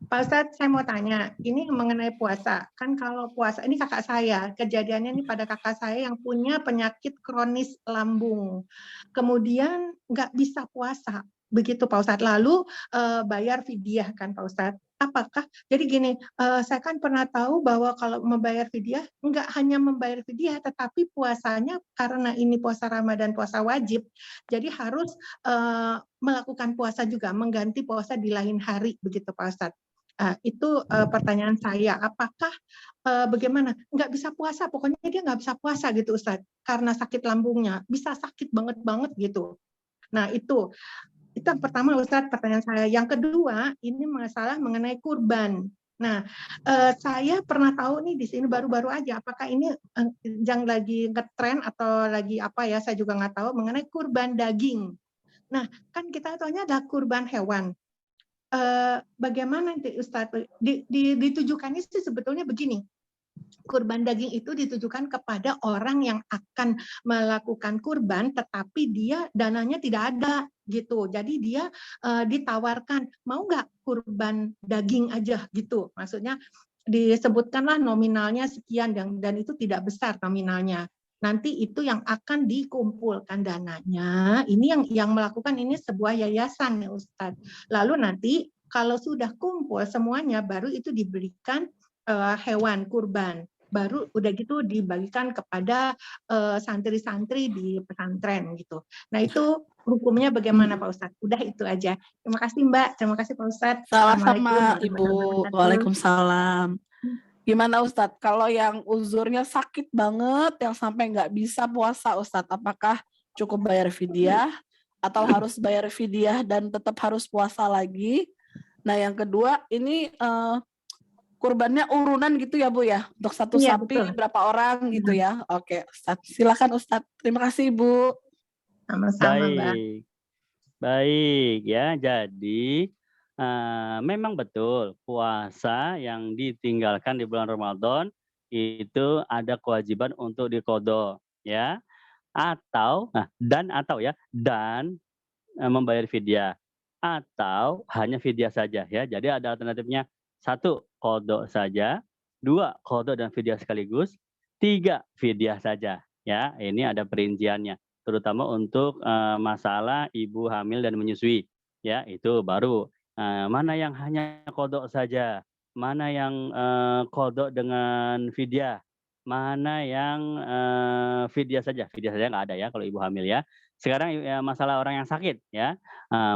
Pak Ustadz, saya mau tanya, ini mengenai puasa. Kan kalau puasa, ini kakak saya, kejadiannya ini pada kakak saya yang punya penyakit kronis lambung. Kemudian nggak bisa puasa. Begitu Pak Ustadz. Lalu bayar fidyah kan Pak Ustadz. Apakah, jadi gini, saya kan pernah tahu bahwa kalau membayar fidyah, nggak hanya membayar fidyah, tetapi puasanya karena ini puasa Ramadan, puasa wajib, jadi harus melakukan puasa juga, mengganti puasa di lain hari, begitu Pak Ustadz. Itu pertanyaan saya, apakah bagaimana? Nggak bisa puasa, pokoknya dia nggak bisa puasa gitu Ustadz, karena sakit lambungnya, bisa sakit banget gitu. Nah itu yang pertama Ustadz, pertanyaan saya. Yang kedua, ini masalah mengenai kurban. Nah, saya pernah tahu nih di sini baru-baru aja, apakah ini yang lagi ngetren atau lagi apa ya, saya juga nggak tahu, mengenai kurban daging. Nah, kan kita tahunya ada kurban hewan. Bagaimana nanti Ustadz, ditujukannya sih sebetulnya begini, kurban daging itu ditujukan kepada orang yang akan melakukan kurban, tetapi dia dananya tidak ada gitu. Jadi dia ditawarkan, mau nggak kurban daging aja gitu. Maksudnya disebutkanlah nominalnya sekian dan itu tidak besar nominalnya. Nanti itu yang akan dikumpulkan dananya. Ini yang melakukan ini sebuah yayasan ya Ustadz. Lalu nanti kalau sudah kumpul semuanya baru itu diberikan hewan kurban, baru udah gitu dibagikan kepada santri-santri di pesantren gitu. Nah itu hukumnya bagaimana Pak Ustadz? Udah itu aja. Terima kasih Mbak, terima kasih Pak Ustadz.
Sama-sama Ibu. Waalaikumsalam. Gimana Ustadz? Kalau yang uzurnya sakit banget, yang sampai nggak bisa puasa Ustadz, apakah cukup bayar fidyah atau harus bayar fidyah dan tetap harus puasa lagi? Nah yang kedua ini kurbannya urunan gitu ya Bu ya, untuk satu sapi betul. Berapa orang gitu ya. Oke Ustadz, silakan Ustadz. Terima kasih Ibu.
Sama-sama Mbak.
Baik ya, jadi memang betul puasa yang ditinggalkan di bulan Ramadan itu ada kewajiban untuk diqodho ya, atau dan membayar fidyah, atau hanya fidyah saja ya. Jadi ada alternatifnya, 1 qodho saja, 2 qodho dan fidyah sekaligus, 3 fidyah saja ya. Ini ada perinciannya, terutama untuk masalah ibu hamil dan menyusui ya. Itu baru mana yang hanya qodho saja, mana yang qadha dengan fidyah, mana yang fidyah saja nggak ada ya kalau ibu hamil ya. Sekarang masalah orang yang sakit ya,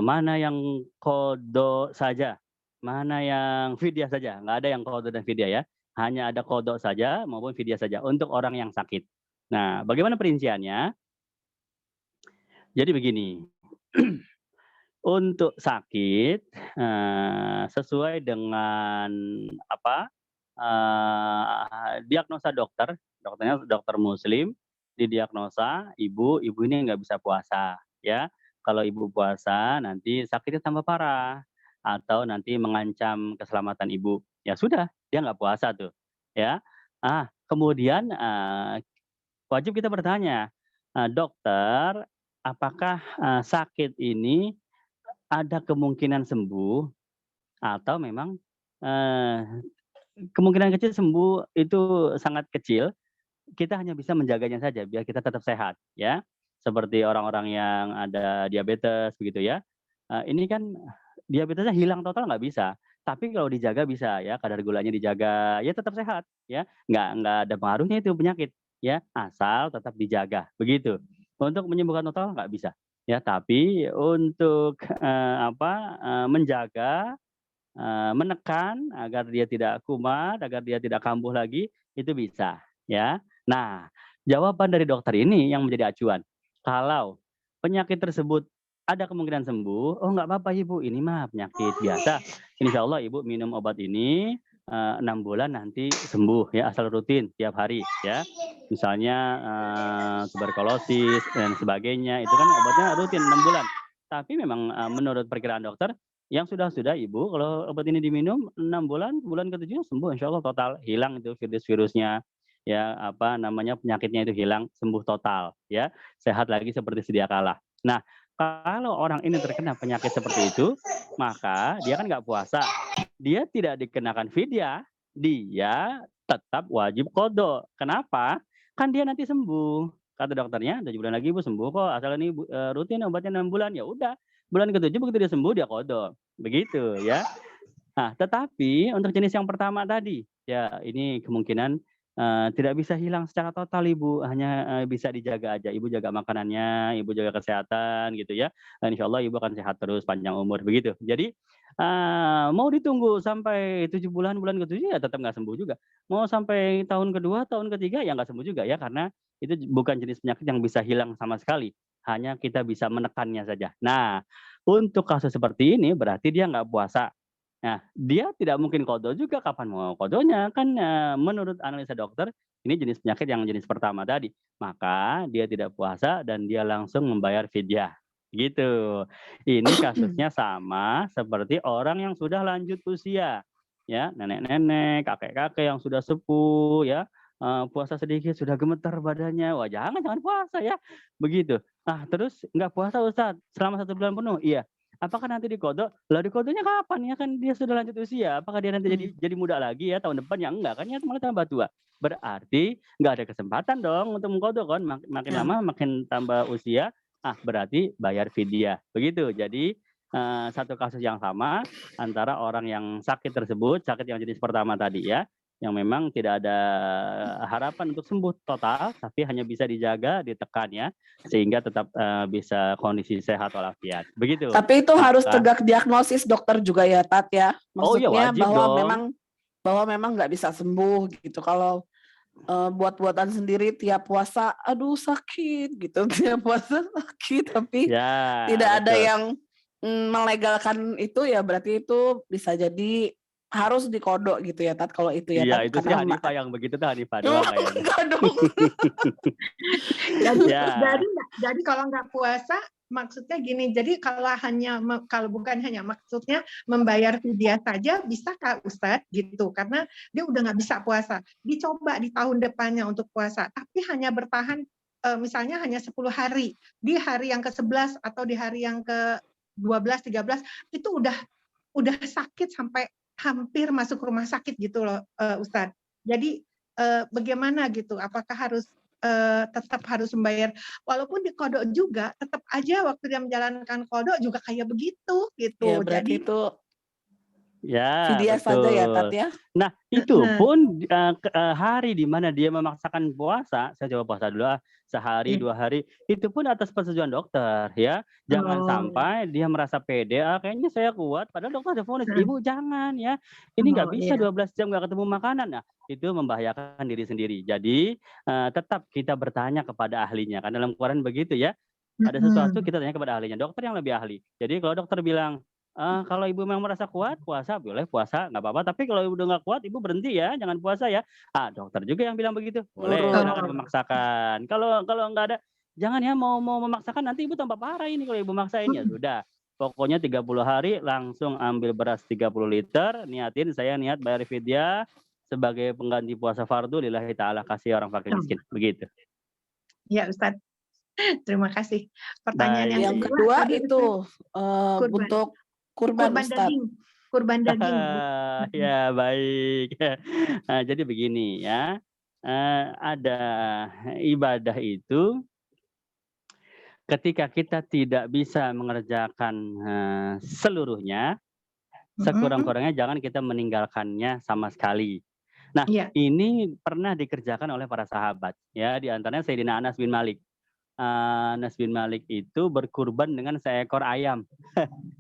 mana yang qadha saja, mana yang fidyah saja, nggak ada yang qadha dan fidyah ya. Hanya ada qadha saja maupun fidyah saja untuk orang yang sakit. Nah, bagaimana perinciannya? Jadi begini, untuk sakit, sesuai dengan apa, diagnosa dokternya dokter muslim, didiagnosa ibu ini nggak bisa puasa ya. Kalau ibu puasa nanti sakitnya tambah parah, atau nanti mengancam keselamatan ibu. Ya sudah, dia nggak puasa tuh, ya. Kemudian, wajib kita bertanya, "Dokter, apakah, sakit ini ada kemungkinan sembuh atau memang, eee, kemungkinan kecil sembuh itu sangat kecil, kita hanya bisa menjaganya saja biar kita tetap sehat ya." Seperti orang-orang yang ada diabetes begitu ya, ini kan diabetesnya hilang total nggak bisa, tapi kalau dijaga bisa ya, kadar gulanya dijaga, ya tetap sehat ya, nggak ada pengaruhnya itu penyakit ya, asal tetap dijaga, begitu. Untuk menyembuhkan total nggak bisa ya, tapi untuk, menjaga, menekan agar dia tidak kumat, agar dia tidak kambuh lagi, itu bisa, ya. Nah, jawaban dari dokter ini yang menjadi acuan. Kalau penyakit tersebut ada kemungkinan sembuh, "Oh, nggak apa-apa Ibu, ini mah penyakit biasa. Insya Allah Ibu minum obat ini, 6 bulan nanti sembuh ya, asal rutin tiap hari," ya. Misalnya, tuberkulosis dan sebagainya, itu kan obatnya rutin 6 bulan. Tapi memang, menurut perkiraan dokter, yang sudah Ibu, kalau obat ini diminum 6 bulan, bulan ke-7 sembuh insya Allah total, hilang itu virus-virusnya, ya penyakitnya itu hilang, sembuh total, ya, sehat lagi seperti sedia kala. Nah, kalau orang ini terkena penyakit seperti itu, maka dia kan nggak puasa, dia tidak dikenakan fidyah, dia tetap wajib qadha. Kenapa? Kan dia nanti sembuh, kata dokternya, "7 bulan lagi Ibu sembuh kok, asal ini rutin obatnya 6 bulan." Ya udah, bulan ke-7 begitu dia sembuh, dia qadha, begitu ya. Nah, tetapi untuk jenis yang pertama tadi, ya ini kemungkinan, tidak bisa hilang secara total Ibu, hanya, bisa dijaga aja. Ibu jaga makanannya, Ibu jaga kesehatan gitu ya, dan insyaallah Ibu akan sehat terus panjang umur, begitu. Jadi, mau ditunggu sampai 7 bulan, bulan ke-7 ya tetap nggak sembuh juga. Mau sampai tahun kedua, tahun ketiga ya nggak sembuh juga ya, karena itu bukan jenis penyakit yang bisa hilang sama sekali, hanya kita bisa menekannya saja. Nah, untuk kasus seperti ini berarti dia nggak puasa. Nah, dia tidak mungkin qadha juga, kapan mau qadhanya? Kan, menurut analisa dokter, ini jenis penyakit yang jenis pertama tadi, maka dia tidak puasa dan dia langsung membayar fidyah, gitu. Ini kasusnya sama seperti orang yang sudah lanjut usia, ya, nenek-nenek, kakek-kakek yang sudah sepuh ya, puasa sedikit sudah gemeter badannya, wah jangan puasa ya, begitu. Nah, terus nggak puasa Ustadz selama 1 bulan penuh, iya. Apakah nanti diqadha? Lah diqadhanya kapan? Ya kan dia sudah lanjut usia. Apakah dia nanti jadi muda lagi ya tahun depan? Ya enggak kan, ya malah tambah tua. Berarti nggak ada kesempatan dong untuk mengqadha kan, makin
Ya.
lama makin tambah usia, berarti bayar fidyah. Begitu. Jadi, satu kasus yang sama antara orang yang sakit tersebut, sakit yang jenis pertama tadi ya, yang memang tidak ada harapan untuk sembuh total, tapi hanya bisa dijaga, ditekan ya, sehingga tetap, bisa kondisi sehat walafiat, begitu.
Tapi itu harus
Maka
tegak diagnosis dokter juga ya, Tat ya?
Oh ya
Maksudnya
wajib dong.
bahwa memang nggak bisa sembuh gitu. Kalau buat-buatan sendiri tiap puasa, aduh sakit gitu, tiap puasa sakit, tapi
Ya,
tidak ada
betul.
yang melegalkan itu, ya berarti itu bisa jadi harus diqadha gitu ya, Tat, kalau itu ya,
Iya,
Tat?
itu sih
Karena
Hanifah yang begitu tuh Hanifah doang kayaknya.
enggak dong.
Jadi,
Ya.
jadi kalau nggak puasa, maksudnya gini, jadi kalau bukan hanya maksudnya membayar fidyah saja bisa Kak Ustadz gitu, karena dia udah nggak bisa puasa. Dicoba di tahun depannya untuk puasa, tapi hanya bertahan misalnya hanya 10 hari. Di hari yang ke-11 atau di hari yang ke-12, 13 itu udah sakit sampai hampir masuk rumah sakit gitu loh, Ustadz. Jadi bagaimana gitu? Apakah harus tetap harus membayar, walaupun diqadha juga, tetap aja waktu dia menjalankan qadha juga kayak begitu
Ya
gitu.
berarti
Jadi
itu
Ya,
Fidyah saja ya, Tat
betul.
ya.
Nah, itu pun hari di mana dia memaksakan puasa, saya coba puasa dulu sehari, 2 hari, itu pun atas persetujuan dokter ya. Jangan sampai dia merasa pede, kayaknya saya kuat, padahal dokter ada vonis, "Ibu jangan ya, ini nggak bisa 12 jam nggak ketemu makanan." Nah, itu membahayakan diri sendiri. Jadi, tetap kita bertanya kepada ahlinya, kan dalam Quran begitu ya. Ada sesuatu kita tanya kepada ahlinya, dokter yang lebih ahli. Jadi kalau dokter bilang, kalau ibu memang merasa kuat, puasa boleh puasa, nggak apa-apa. Tapi kalau ibu udah nggak kuat, ibu berhenti ya, jangan puasa ya. Dokter juga yang bilang begitu. Boleh,
Nurut.
silakan memaksakan. Kalau kalau nggak ada, jangan ya mau memaksakan nanti ibu tambah parah ini kalau ibu maksain ya sudah. Pokoknya 30 hari langsung ambil beras 30 liter, niatin saya niat bayar fidyah sebagai pengganti puasa fardu lillahi ta'ala kasih orang fakir miskin. Begitu.
Ya Ustadz, terima kasih. Pertanyaan
Yang kedua itu untuk kurban Ustadz.
Kurban daging.
Ya baik. Nah, jadi begini ya, ada ibadah itu ketika kita tidak bisa mengerjakan seluruhnya, sekurang-kurangnya jangan kita meninggalkannya sama sekali. Nah, ini pernah dikerjakan oleh para sahabat ya, di antaranya Sayyidina Anas bin Malik. Anas bin Malik itu berkurban dengan seekor ayam.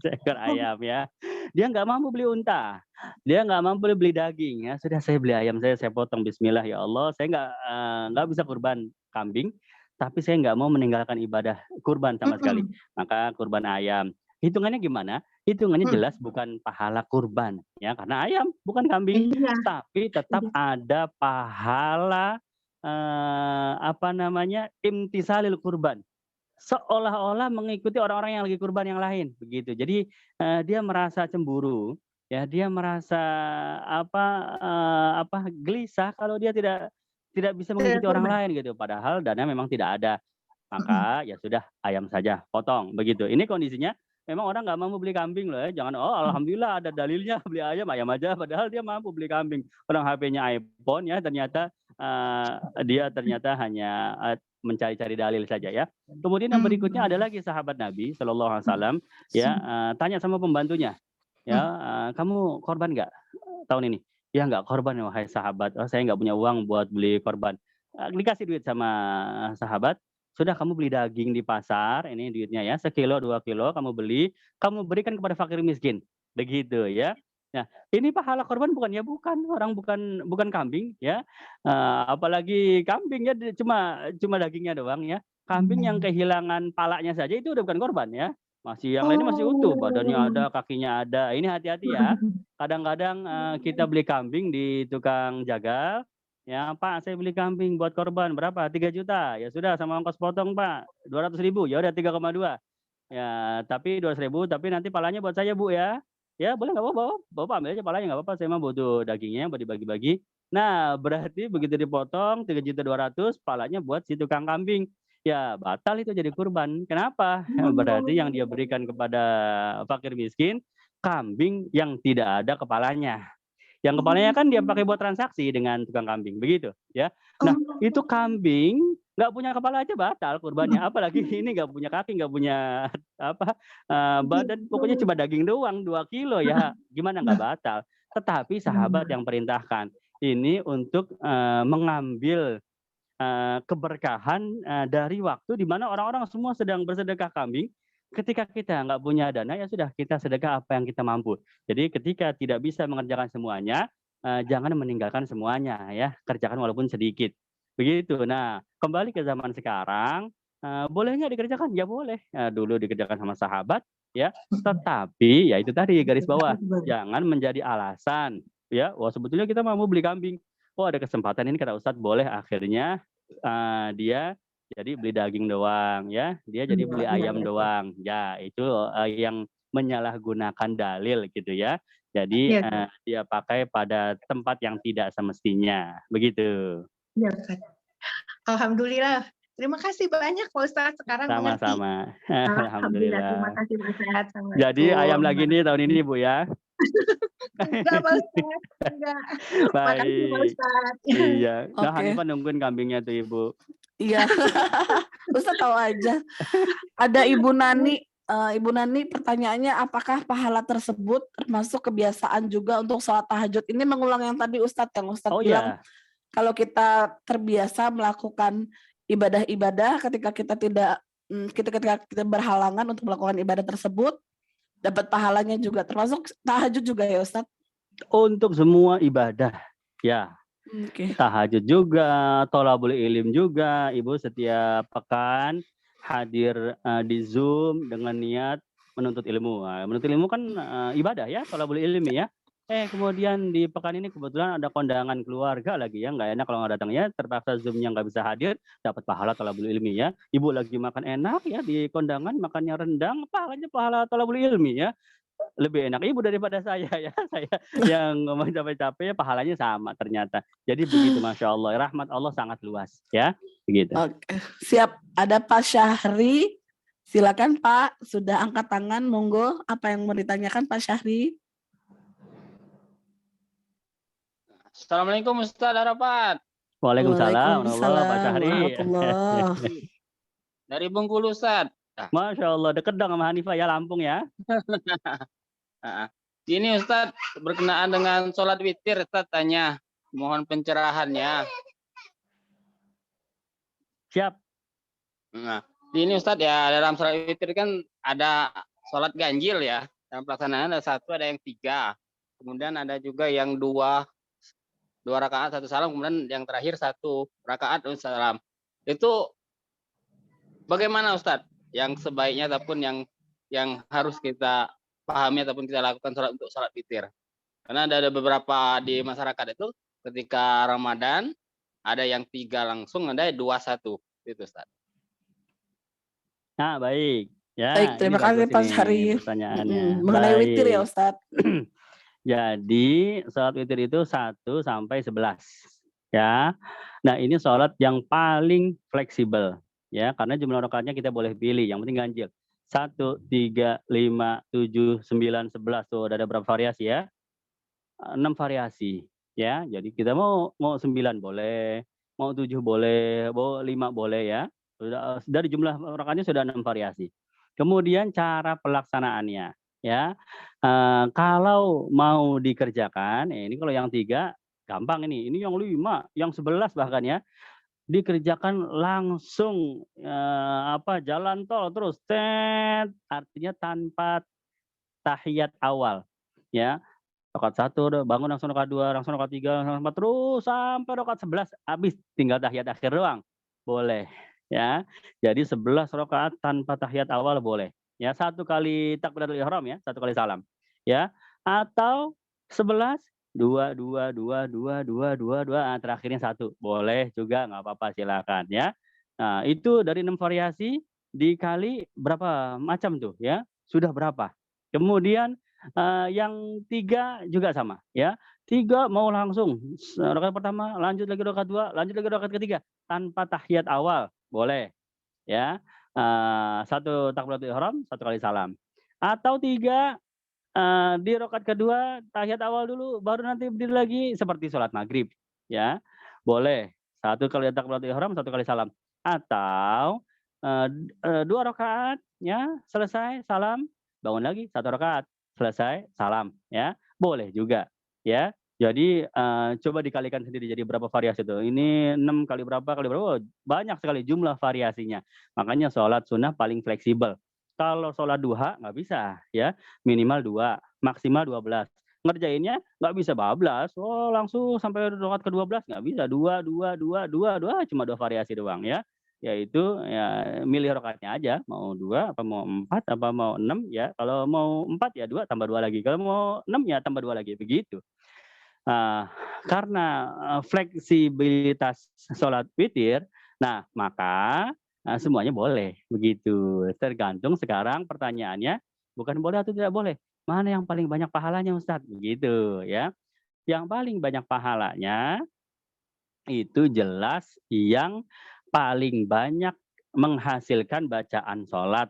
Seekor ayam ya. Dia nggak mampu beli unta. Dia nggak mampu beli daging ya. Sudah saya beli ayam saya potong bismillah ya Allah. Saya nggak bisa kurban kambing, tapi saya nggak mau meninggalkan ibadah kurban sama sekali. Maka kurban ayam. Hitungannya gimana? Hitungannya jelas bukan pahala kurban ya, karena ayam bukan kambing, tapi tetap ada pahala imtisalil kurban, seolah-olah mengikuti orang-orang yang lagi kurban yang lain begitu. Jadi dia merasa cemburu ya, dia merasa gelisah kalau dia tidak bisa mengikuti orang lain gitu, padahal dana memang tidak ada. Maka ya sudah ayam saja potong begitu. Ini kondisinya memang orang nggak mampu beli kambing loh ya. Jangan alhamdulillah ada dalilnya beli ayam aja, padahal dia mampu beli kambing. Orang HP-nya iPhone ya, ternyata dia ternyata hanya mencari-cari dalil saja ya. Kemudian yang berikutnya ada lagi sahabat Nabi Shallallahu Alaihi Wasallam ya, tanya sama pembantunya ya, kamu korban nggak tahun ini? Ya nggak korban wahai sahabat, saya nggak punya uang buat beli korban. Dikasih duit sama sahabat, sudah kamu beli daging di pasar, ini duitnya ya, 1 kilo 2 kilo kamu beli, kamu berikan kepada fakir miskin, begitu ya. Nah, ini pahala korban bukan ya, orang bukan kambing ya, apalagi kambing ya cuma dagingnya doang ya. Kambing yang kehilangan palanya saja itu udah bukan korban ya, masih yang lainnya masih utuh, badannya ada, kakinya ada. Ini hati-hati ya. Kadang-kadang kita beli kambing di tukang jagal. Ya Pak, saya beli kambing buat korban berapa? 3 juta. Ya sudah sama ongkos potong Pak, 200.000. Ya udah 3,2. Ya tapi 200.000, tapi nanti palanya buat saya Bu ya. Ya boleh nggak apa-apa, Bapak ambil aja palanya nggak apa-apa. Saya mah butuh dagingnya buat dibagi-bagi. Nah berarti begitu dipotong 3.200.000, palanya buat si tukang kambing. Ya batal itu jadi kurban. Kenapa? Berarti yang dia berikan kepada fakir miskin kambing yang tidak ada kepalanya. Yang kepalanya kan dia pakai buat transaksi dengan tukang kambing, begitu ya. Nah, itu kambing nggak punya kepala aja batal kurbannya, apalagi ini nggak punya kaki, nggak punya badan, pokoknya cuma daging doang 2 kilo ya, gimana nggak batal. Tetapi sahabat yang perintahkan ini untuk mengambil keberkahan dari waktu di mana orang-orang semua sedang bersedekah kambing. Ketika kita nggak punya dana, ya sudah kita sedekah apa yang kita mampu. Jadi ketika tidak bisa mengerjakan semuanya, jangan meninggalkan semuanya ya, kerjakan walaupun sedikit. Begitu. Nah, kembali ke zaman sekarang, boleh nggak dikerjakan? Ya boleh. Dulu dikerjakan sama sahabat ya, tetapi ya itu tadi garis bawah, jangan menjadi alasan ya, wah sebetulnya kita mau beli kambing. Oh ada kesempatan ini kata Ustadz boleh, akhirnya dia jadi beli daging doang ya, dia jadi beli ayam doang. Ya, itu yang menyalahgunakan dalil gitu ya. Jadi dia pakai pada tempat yang tidak semestinya. Begitu.
Ya, Ustaz. Alhamdulillah. Terima kasih banyak Pak Ustadz, sekarang
sama-sama. Alhamdulillah.
Terima kasih Pak Ustadz.
Jadi ayam lagi nih tahun ini Bu ya.
Enggak Pak Ustadz, enggak. Makasih Pak Ustadz.
Iya. Nah, Hanifah nungguin kambingnya tuh Ibu.
Iya. Ustadz tahu aja. Ada Ibu Nani Ibu Nani, pertanyaannya apakah pahala tersebut termasuk kebiasaan juga untuk sholat tahajud? Ini mengulang yang tadi Ustadz, yang Ustadz
Oh
bilang
ya,
kalau kita terbiasa melakukan ibadah-ibadah ketika kita tidak ketika kita berhalangan untuk melakukan ibadah tersebut, dapat pahalanya juga, termasuk tahajud juga ya Ustadz?
untuk semua ibadah. Ya,
Oke.
tahajud juga, tholabul ilim juga. Ibu setiap pekan hadir di Zoom dengan niat menuntut ilmu. Nah, menuntut ilmu kan ibadah ya, tholabul ilmi ya. Kemudian di pekan ini kebetulan ada kondangan keluarga lagi ya, nggak enak kalau nggak datang ya, terpaksa Zoom-nya nggak bisa hadir, dapat pahala tholabul ilmi ya. Ibu lagi makan enak ya di kondangan, makannya rendang, pahalanya pahala tholabul ilmi ya. Lebih enak ibu daripada saya ya. Saya yang ngomong capek-capek pahalanya sama ternyata. Jadi begitu, Masya Allah. Rahmat Allah sangat luas ya. Begitu.
Oke. Siap. Ada Pak Syahri. Silakan Pak. Sudah angkat tangan. Monggo. Apa yang mau ditanyakan Pak Syahri?
Assalamualaikum Ustaz Arafat.
Waalaikumsalam Pak Syahri.
Dari Bengkulu Ustaz.
Masya Allah, deket dong sama Hanifah ya, Lampung ya.
Ini Ustaz berkenaan dengan sholat witir, Ustaz tanya, mohon pencerahannya.
Siap.
Nah, ini Ustaz ya, dalam sholat witir kan ada sholat ganjil ya, dalam pelaksanaan ada 1, ada yang 3, kemudian ada juga yang 2 rakaat 1 salam, kemudian yang terakhir 1 rakaat 1 salam. Itu bagaimana Ustaz? Yang sebaiknya ataupun yang harus kita pahami ataupun kita lakukan untuk sholat witir. Karena ada beberapa di masyarakat itu ketika Ramadan ada yang 3 langsung, ada 2 1 itu Ustaz.
Nah, baik. Ya,
baik, terima kasih Pak Syahri.
Pertanyaannya.
Mengenai witir ya Ustaz.
Jadi sholat witir itu 1 sampai 11 ya. Nah, ini sholat yang paling fleksibel ya, karena jumlah rakaatnya kita boleh pilih, yang penting ganjil. 1, 3, 5, 7, 9, 11 tuh ada berapa variasi ya? 6 variasi ya. Jadi kita mau 9 boleh, mau 7 boleh, mau 5 boleh ya. Sudah dari jumlah rakaatnya sudah 6 variasi. Kemudian cara pelaksanaannya ya. Kalau mau dikerjakan, ini kalau yang 3 gampang ini. Ini yang 5, yang 11 bahkan ya. Dikerjakan langsung jalan tol terus artinya tanpa tahiyat awal ya. Rakaat 1 bangun langsung rakaat 2, langsung rakaat 3, langsung rakaat 4 terus sampai rakaat 11 habis, tinggal tahiyat akhir doang. Boleh ya. Jadi 11 rakaat tanpa tahiyat awal boleh. Ya, 1 kali takbiratul ihram ya, 1 kali salam. Ya. Atau 11 2 2 2 2 2 2 2 terakhirnya 1. Boleh juga, nggak apa-apa, silakan ya. Nah, itu dari 6 variasi dikali berapa macam tuh ya? Sudah berapa? Kemudian yang 3 juga sama ya. 3 mau langsung rakaat pertama, lanjut lagi rakaat 2, lanjut lagi rakaat ketiga tanpa tahiyat awal, boleh ya. 1 takbiratul ihram, 1 kali salam. Atau 3 di rakaat kedua tahiyat awal dulu baru nanti berdiri lagi seperti sholat maghrib ya. Boleh 1 kali takbiratul ihram, 1 kali salam. Atau 2 rakaat ya, selesai salam, bangun lagi 1 rakaat, selesai salam ya. Boleh juga ya. Jadi coba dikalikan sendiri jadi berapa variasi itu. Ini 6 kali berapa kali berapa, banyak sekali jumlah variasinya. Makanya sholat sunnah paling fleksibel. Kalau sholat duha nggak bisa ya, minimal 2, maksimal 12. Ngerjainnya nggak bisa bablas, langsung sampai rakaat ke-12 nggak bisa, 2, 2, 2, 2, 2, cuma 2 variasi doang ya. Yaitu ya milih rakaatnya aja, mau 2 apa mau 4 apa mau 6 ya. Kalau mau 4 ya 2 tambah 2 lagi, kalau mau 6 ya tambah 2 lagi, begitu. Karena fleksibilitas sholat witir, nah maka semuanya boleh, begitu. Tergantung sekarang pertanyaannya bukan boleh atau tidak boleh, mana yang paling banyak pahalanya Ustadz, begitu ya. Yang paling banyak pahalanya itu jelas yang paling banyak menghasilkan bacaan sholat.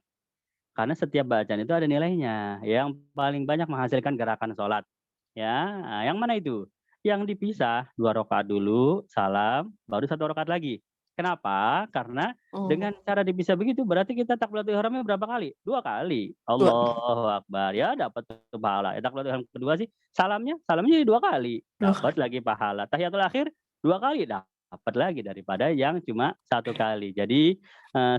Karena setiap bacaan itu ada nilainya. Yang paling banyak menghasilkan gerakan sholat. Ya, yang mana itu? Yang dipisah 2 rakaat dulu, salam, baru 1 rakaat lagi. Kenapa? Karena dengan cara bisa begitu berarti kita takbiratul ihramnya berapa kali? 2 kali.
2.
Allahu Akbar. Ya dapat pahala. Takbiratul ihram kedua sih salamnya jadi 2 kali. Dapat lagi pahala. Tahiyatul akhir 2 kali dapat lagi daripada yang cuma 1 kali. Jadi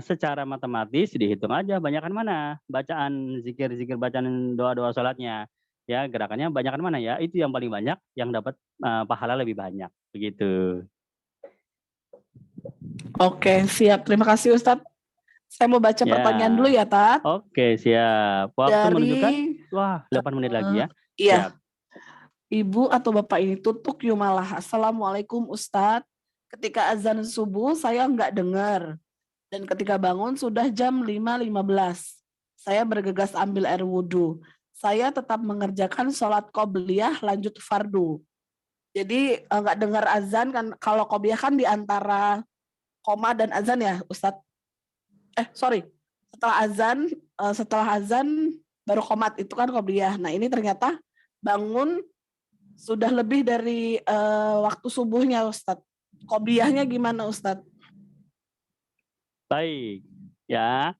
secara matematis dihitung aja banyakan mana bacaan zikir-zikir bacaan doa-doa salatnya. Ya, gerakannya banyakan mana ya? Itu yang paling banyak yang dapat pahala lebih banyak. Begitu.
Oke, siap. Terima kasih Ustadz. Saya mau baca pertanyaan dulu ya, Tat.
Oke, siap. Waktu menunjukkan, wah 8 menit lagi ya.
Iya.
Siap.
Ibu atau Bapak ini tutuk yumalah. Assalamualaikum Ustadz. Ketika azan subuh saya nggak dengar. Dan ketika bangun sudah jam 5.15. Saya bergegas ambil air wudhu. Saya tetap mengerjakan sholat qobliyah lanjut fardu. Jadi nggak dengar azan kan, kalau qobliyah kan di antara koma dan azan ya Ustadz. Setelah azan baru qomat, itu kan qobliyah. Nah ini ternyata bangun sudah lebih dari waktu subuhnya Ustadz. Qobliyahnya gimana Ustadz?
Baik, ya.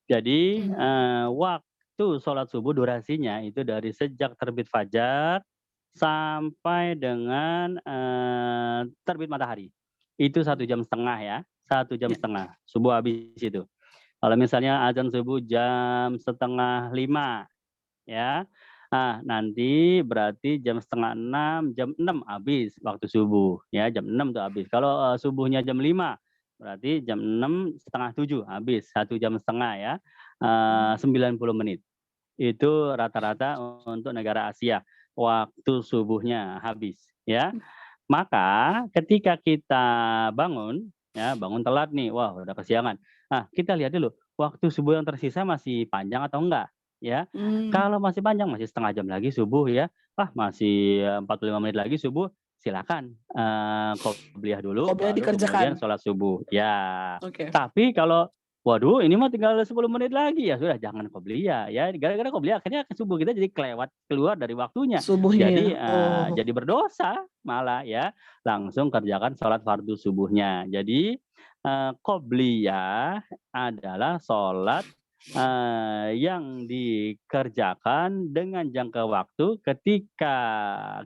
Jadi waktu sholat subuh durasinya itu dari sejak terbit fajar sampai dengan terbit matahari. Itu 1,5 jam ya, 1,5 jam. Subuh habis itu. Kalau misalnya azan subuh jam 4:30 ya. Nah, nanti berarti jam 5:30, jam 6 habis waktu subuh ya, jam 6 tuh habis. Kalau subuhnya jam 5 berarti jam 6 6:30 habis, 1,5 jam ya. 90 menit. Itu rata-rata untuk negara Asia waktu subuhnya habis ya. Maka ketika kita bangun telat nih, wah udah kesiangan. Nah, kita lihat dulu waktu subuh yang tersisa masih panjang atau enggak ya. Kalau masih panjang, masih 1/2 jam lagi subuh ya. Masih 45 menit lagi subuh, silakan qobliyah dulu, baru kemudian sholat subuh. Ya. Tapi kalau waduh, ini mah tinggal 10 menit lagi, ya sudah jangan qobliyah ya. Gara-gara qobliyah akhirnya subuh kita jadi keluar dari waktunya.
Subuhnya.
Jadi berdosa malah ya. Langsung kerjakan sholat fardu subuhnya. Jadi qobliyah adalah sholat yang dikerjakan dengan jangka waktu ketika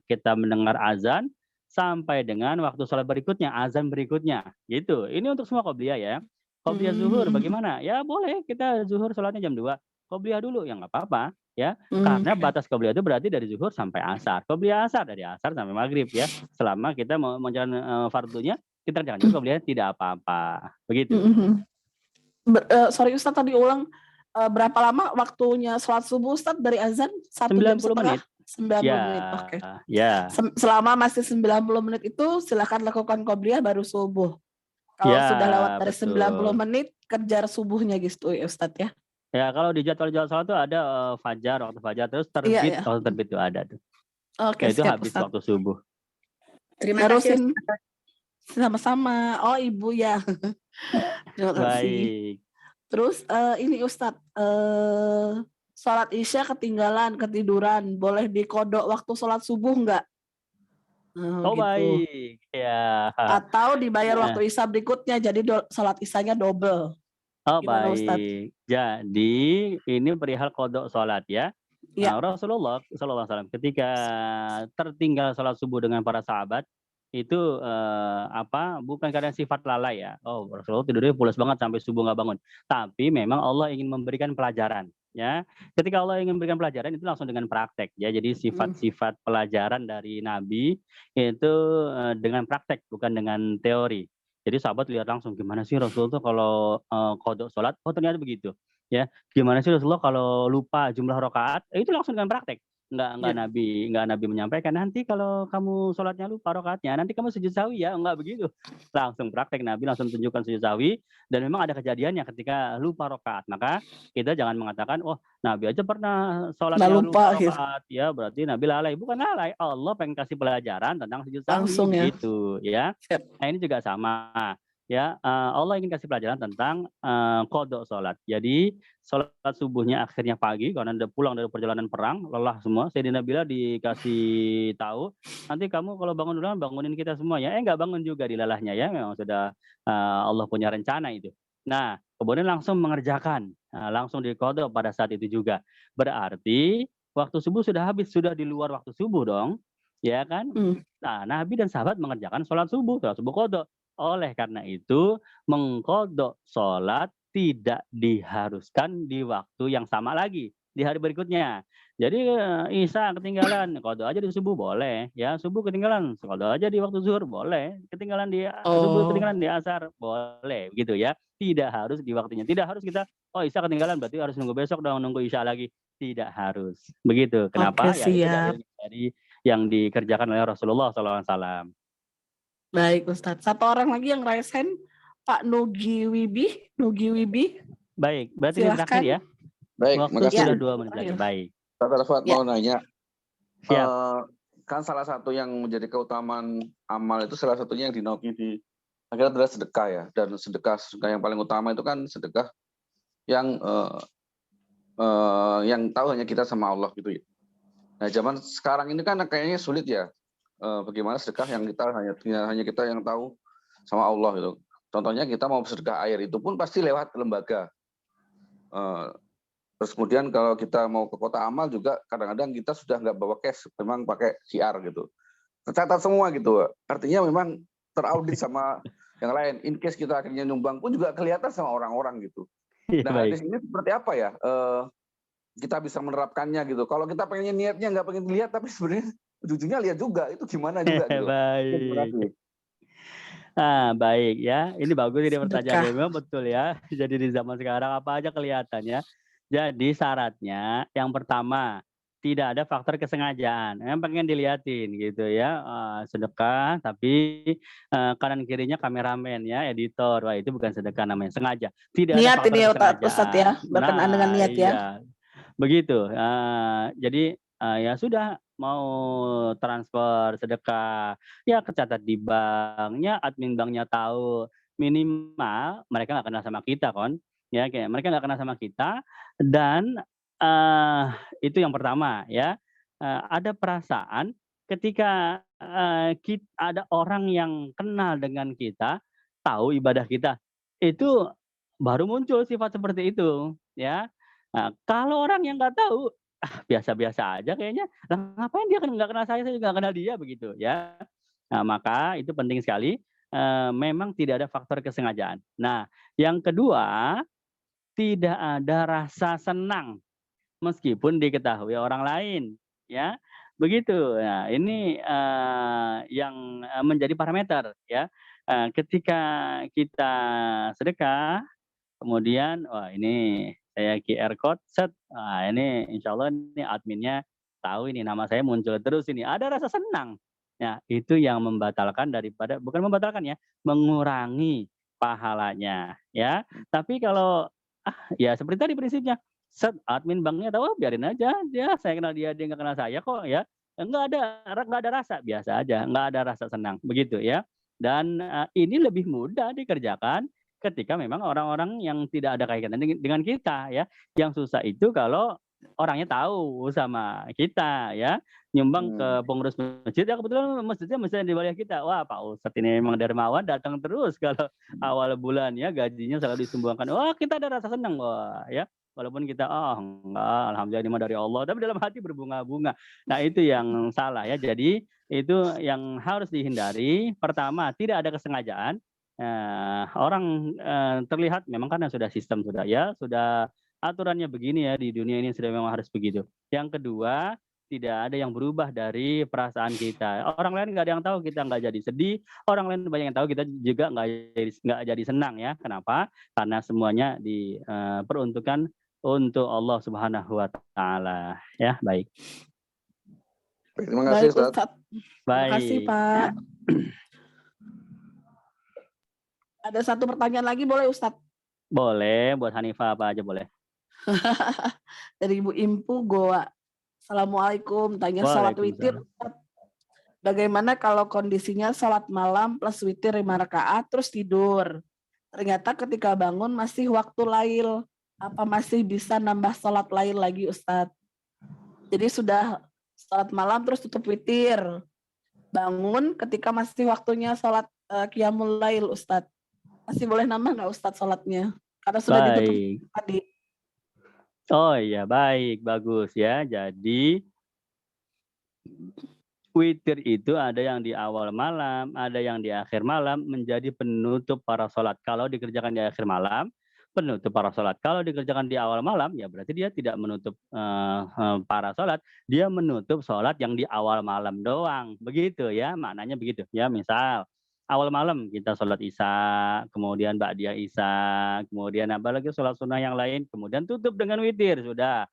kita mendengar azan sampai dengan waktu sholat berikutnya, azan berikutnya. Gitu. Ini untuk semua qobliyah ya. Qobliyah zuhur bagaimana? Ya boleh kita zuhur sholatnya jam 2. Qobliyah dulu ya nggak apa-apa ya. Karena batas qobliyah itu berarti dari zuhur sampai asar. Qobliyah asar dari asar sampai maghrib ya. Selama kita mau menjalankan fardunya, kita kerjakan juga qobliyah tidak apa-apa. Begitu.
Sorry Ustadz, tadi ulang berapa lama waktunya sholat subuh Ustadz dari azan?
90 menit.
90 menit. Oke.
Ya.
Selama masih 90 menit itu silakan lakukan qobliyah baru subuh. Kalau sudah lewat dari 90 menit, kejar subuhnya gitu ya Ustadz ya.
Ya, kalau di jadwal sholat itu ada fajar, waktu fajar, terus terbit, waktu terbit itu ada tuh.
Oke,
itu
siap,
habis
Ustadz.
waktu subuh.
Terima kasih.
Sama-sama. Oh, Ibu ya. Terima kasih. Baik. Terus ini Ustadz, sholat isya ketiduran, boleh dikodok waktu sholat subuh nggak?
Gitu. Baik, ya.
Atau dibayar waktu isya berikutnya, jadi sholat isyanya double.
Gimana, baik. Ustadz? Jadi ini perihal kodok sholat ya. Nah, Rasulullah SAW ketika tertinggal sholat subuh dengan para sahabat itu bukan karena sifat lalai ya. Rasulullah tidurnya pulas banget sampai subuh nggak bangun. Tapi memang Allah ingin memberikan pelajaran. Ya, ketika Allah ingin memberikan pelajaran itu langsung dengan praktek ya. Jadi sifat-sifat pelajaran dari Nabi itu dengan praktek bukan dengan teori. Jadi sahabat lihat langsung gimana sih Rasulullah kalau qodok sholat, ternyata begitu ya. Gimana sih Rasulullah kalau lupa jumlah rakaat, itu langsung dengan praktek. Enggak Nabi menyampaikan nanti kalau kamu sholatnya lupa rakaatnya nanti kamu sujud sahwi ya, enggak begitu. Langsung praktek, Nabi langsung tunjukkan sujud sahwi. Dan memang ada kejadiannya ketika lupa rakaat, maka kita jangan mengatakan Nabi aja pernah sholatnya lupa rakaat ya berarti Nabi lalai. Bukan lalai, Allah pengen kasih pelajaran tentang sujud sahwi gitu ya. Nah ini juga sama. ya Allah ingin kasih pelajaran tentang qada sholat. Jadi sholat subuhnya akhirnya pagi karena udah pulang dari perjalanan perang, lelah semua. Sayyidina Bilal dikasih tahu, nanti kamu kalau bangun duluan bangunin kita semua ya. Nggak bangun juga di lelahnya ya, memang sudah Allah punya rencana itu. Nah, kemudian langsung mengerjakan, langsung diqada pada saat itu juga. Berarti waktu subuh sudah habis, sudah di luar waktu subuh dong, ya kan? Nah, Nabi dan sahabat mengerjakan sholat subuh qada. Oleh karena itu, mengqada sholat tidak diharuskan di waktu yang sama lagi, di hari berikutnya. Jadi Isya ketinggalan, qada aja di subuh boleh, ya subuh ketinggalan, qada aja di waktu zuhur boleh, ketinggalan di subuh
Oh,
ketinggalan di asar boleh, begitu ya. Tidak harus di waktunya, tidak harus kita, oh Isya ketinggalan berarti harus nunggu besok dong, nunggu Isya lagi. Tidak harus. Begitu.
oke
Kenapa? Ya itu
siap.
dari yang dikerjakan oleh Rasulullah SAW.
Baik Ustadz. Satu orang lagi yang raise hand, Pak Nugi Wibi.
Baik, berarti ini terakhir ya.
Baik,
Waktu
makasih.
sudah 2 menit lagi. Baik.
Pak Arafat
Ya.
mau nanya.
Siap.
Kan salah satu yang menjadi keutamaan amal itu salah satunya yang dinaungi di akhirnya adalah sedekah ya. Dan sedekah yang paling utama itu kan sedekah yang tahu hanya kita sama Allah gitu ya. Nah, zaman sekarang ini kan kayaknya sulit ya. Bagaimana sedekah yang kita hanya kita yang tahu sama Allah gitu. Contohnya kita mau sedekah air itu pun pasti lewat lembaga. Terus kemudian kalau kita mau ke kota amal juga kadang-kadang kita sudah nggak bawa cash, memang pakai QR gitu. Tercatat semua gitu. Artinya memang teraudit sama yang lain. In case kita akhirnya nyumbang pun juga kelihatan sama orang-orang gitu. Nah, di sini seperti apa ya? Kita bisa menerapkannya gitu. Kalau kita pengennya niatnya nggak pengen lihat, tapi sebenarnya ujungnya lihat juga. Itu gimana juga gitu.
Baik. Baik ya. Ini bagus ini pertanyaannya. Memang betul ya. Jadi di zaman sekarang apa aja kelihatan ya. Jadi syaratnya yang pertama tidak ada faktor kesengajaan. Yang pengen diliatin gitu ya. Sedekah tapi kanan kirinya kameramen ya, editor. Wah, itu bukan sedekah namanya, sengaja. Tidak
Niat
ada faktor
ini ya
kesengajaan.
Ustadz ya, berkenaan dengan niat ya.
Iya. Begitu. Jadi ya sudah mau transfer sedekah ya kecatat di banknya, admin banknya tahu, minimal mereka nggak kenal sama kita kan, ya kayak mereka nggak kenal sama kita dan itu yang pertama ya. Ada perasaan ketika ada orang yang kenal dengan kita, tahu ibadah kita, itu baru muncul sifat seperti itu ya. Nah, kalau orang yang nggak tahu, biasa-biasa aja kayaknya, lah ngapain dia nggak kenal saya juga nggak kenal dia, begitu ya. Nah, maka itu penting sekali, memang tidak ada faktor kesengajaan. Nah, yang kedua, tidak ada rasa senang meskipun diketahui orang lain, ya. Begitu. Nah, ini yang menjadi parameter ya. Ketika kita sedekah, kemudian, wah ini saya QR code, set, ini insya Allah ini adminnya tahu ini nama saya muncul terus ini, ada rasa senang. Nah, itu yang membatalkan daripada, bukan membatalkan ya, mengurangi pahalanya ya. Tapi kalau ya seperti tadi prinsipnya, set admin banknya tahu, biarin aja, saya kenal dia nggak kenal saya kok ya. Enggak ada rasa, biasa aja, nggak ada rasa senang, begitu ya. Dan ini lebih mudah dikerjakan ketika memang orang-orang yang tidak ada kaitan dengan kita ya. Yang susah itu kalau orangnya tahu sama kita ya, nyumbang ke pengurus masjid ya, kebetulan masjidnya di wilayah kita. Wah, Pak Ustadz ini memang dermawan, datang terus kalau awal bulan ya, gajinya selalu disumbangkan. Wah, kita ada rasa senang, wah ya. Walaupun kita enggak, alhamdulillah ini mah dari Allah, tapi dalam hati berbunga-bunga. Nah, itu yang salah ya. Jadi itu yang harus dihindari. Pertama, tidak ada kesengajaan. Orang terlihat memang karena sudah sistem sudah aturannya begini ya, di dunia ini sudah memang harus begitu. Yang kedua, tidak ada yang berubah dari perasaan kita. Orang lain nggak ada yang tahu kita nggak jadi sedih, orang lain banyak yang tahu kita juga nggak jadi senang ya. Kenapa? Karena semuanya diperuntukkan untuk Allah Subhanahu wa Ta'ala ya. Baik.
Terima kasih Ustaz.
Terima kasih Pak. Ada satu pertanyaan lagi boleh Ustadz?
Boleh, buat Hanifah apa aja boleh.
Dari Ibu Impu Goa. Assalamualaikum, tanya salat witir. bagaimana kalau kondisinya sholat malam plus witir 5 rakaat terus tidur. Ternyata ketika bangun masih waktu lail. Apa masih bisa nambah sholat lail lagi Ustadz? Jadi sudah sholat malam terus tutup witir. Bangun ketika masih waktunya sholat qiyamul lail Ustadz. Masih boleh nambah nggak Ustadz sholatnya? Karena sudah ditutup tadi.
Oh iya, baik, bagus ya. Jadi witir itu ada yang di awal malam, ada yang di akhir malam, menjadi penutup para sholat. Kalau dikerjakan di akhir malam, penutup para sholat. Kalau dikerjakan di awal malam, ya berarti dia tidak menutup para sholat. Dia menutup sholat yang di awal malam doang. Begitu ya, maknanya begitu. Ya, misal awal malam kita sholat isya, kemudian ba'diyah isya, kemudian apa lagi sholat sunnah yang lain, kemudian tutup dengan witir, sudah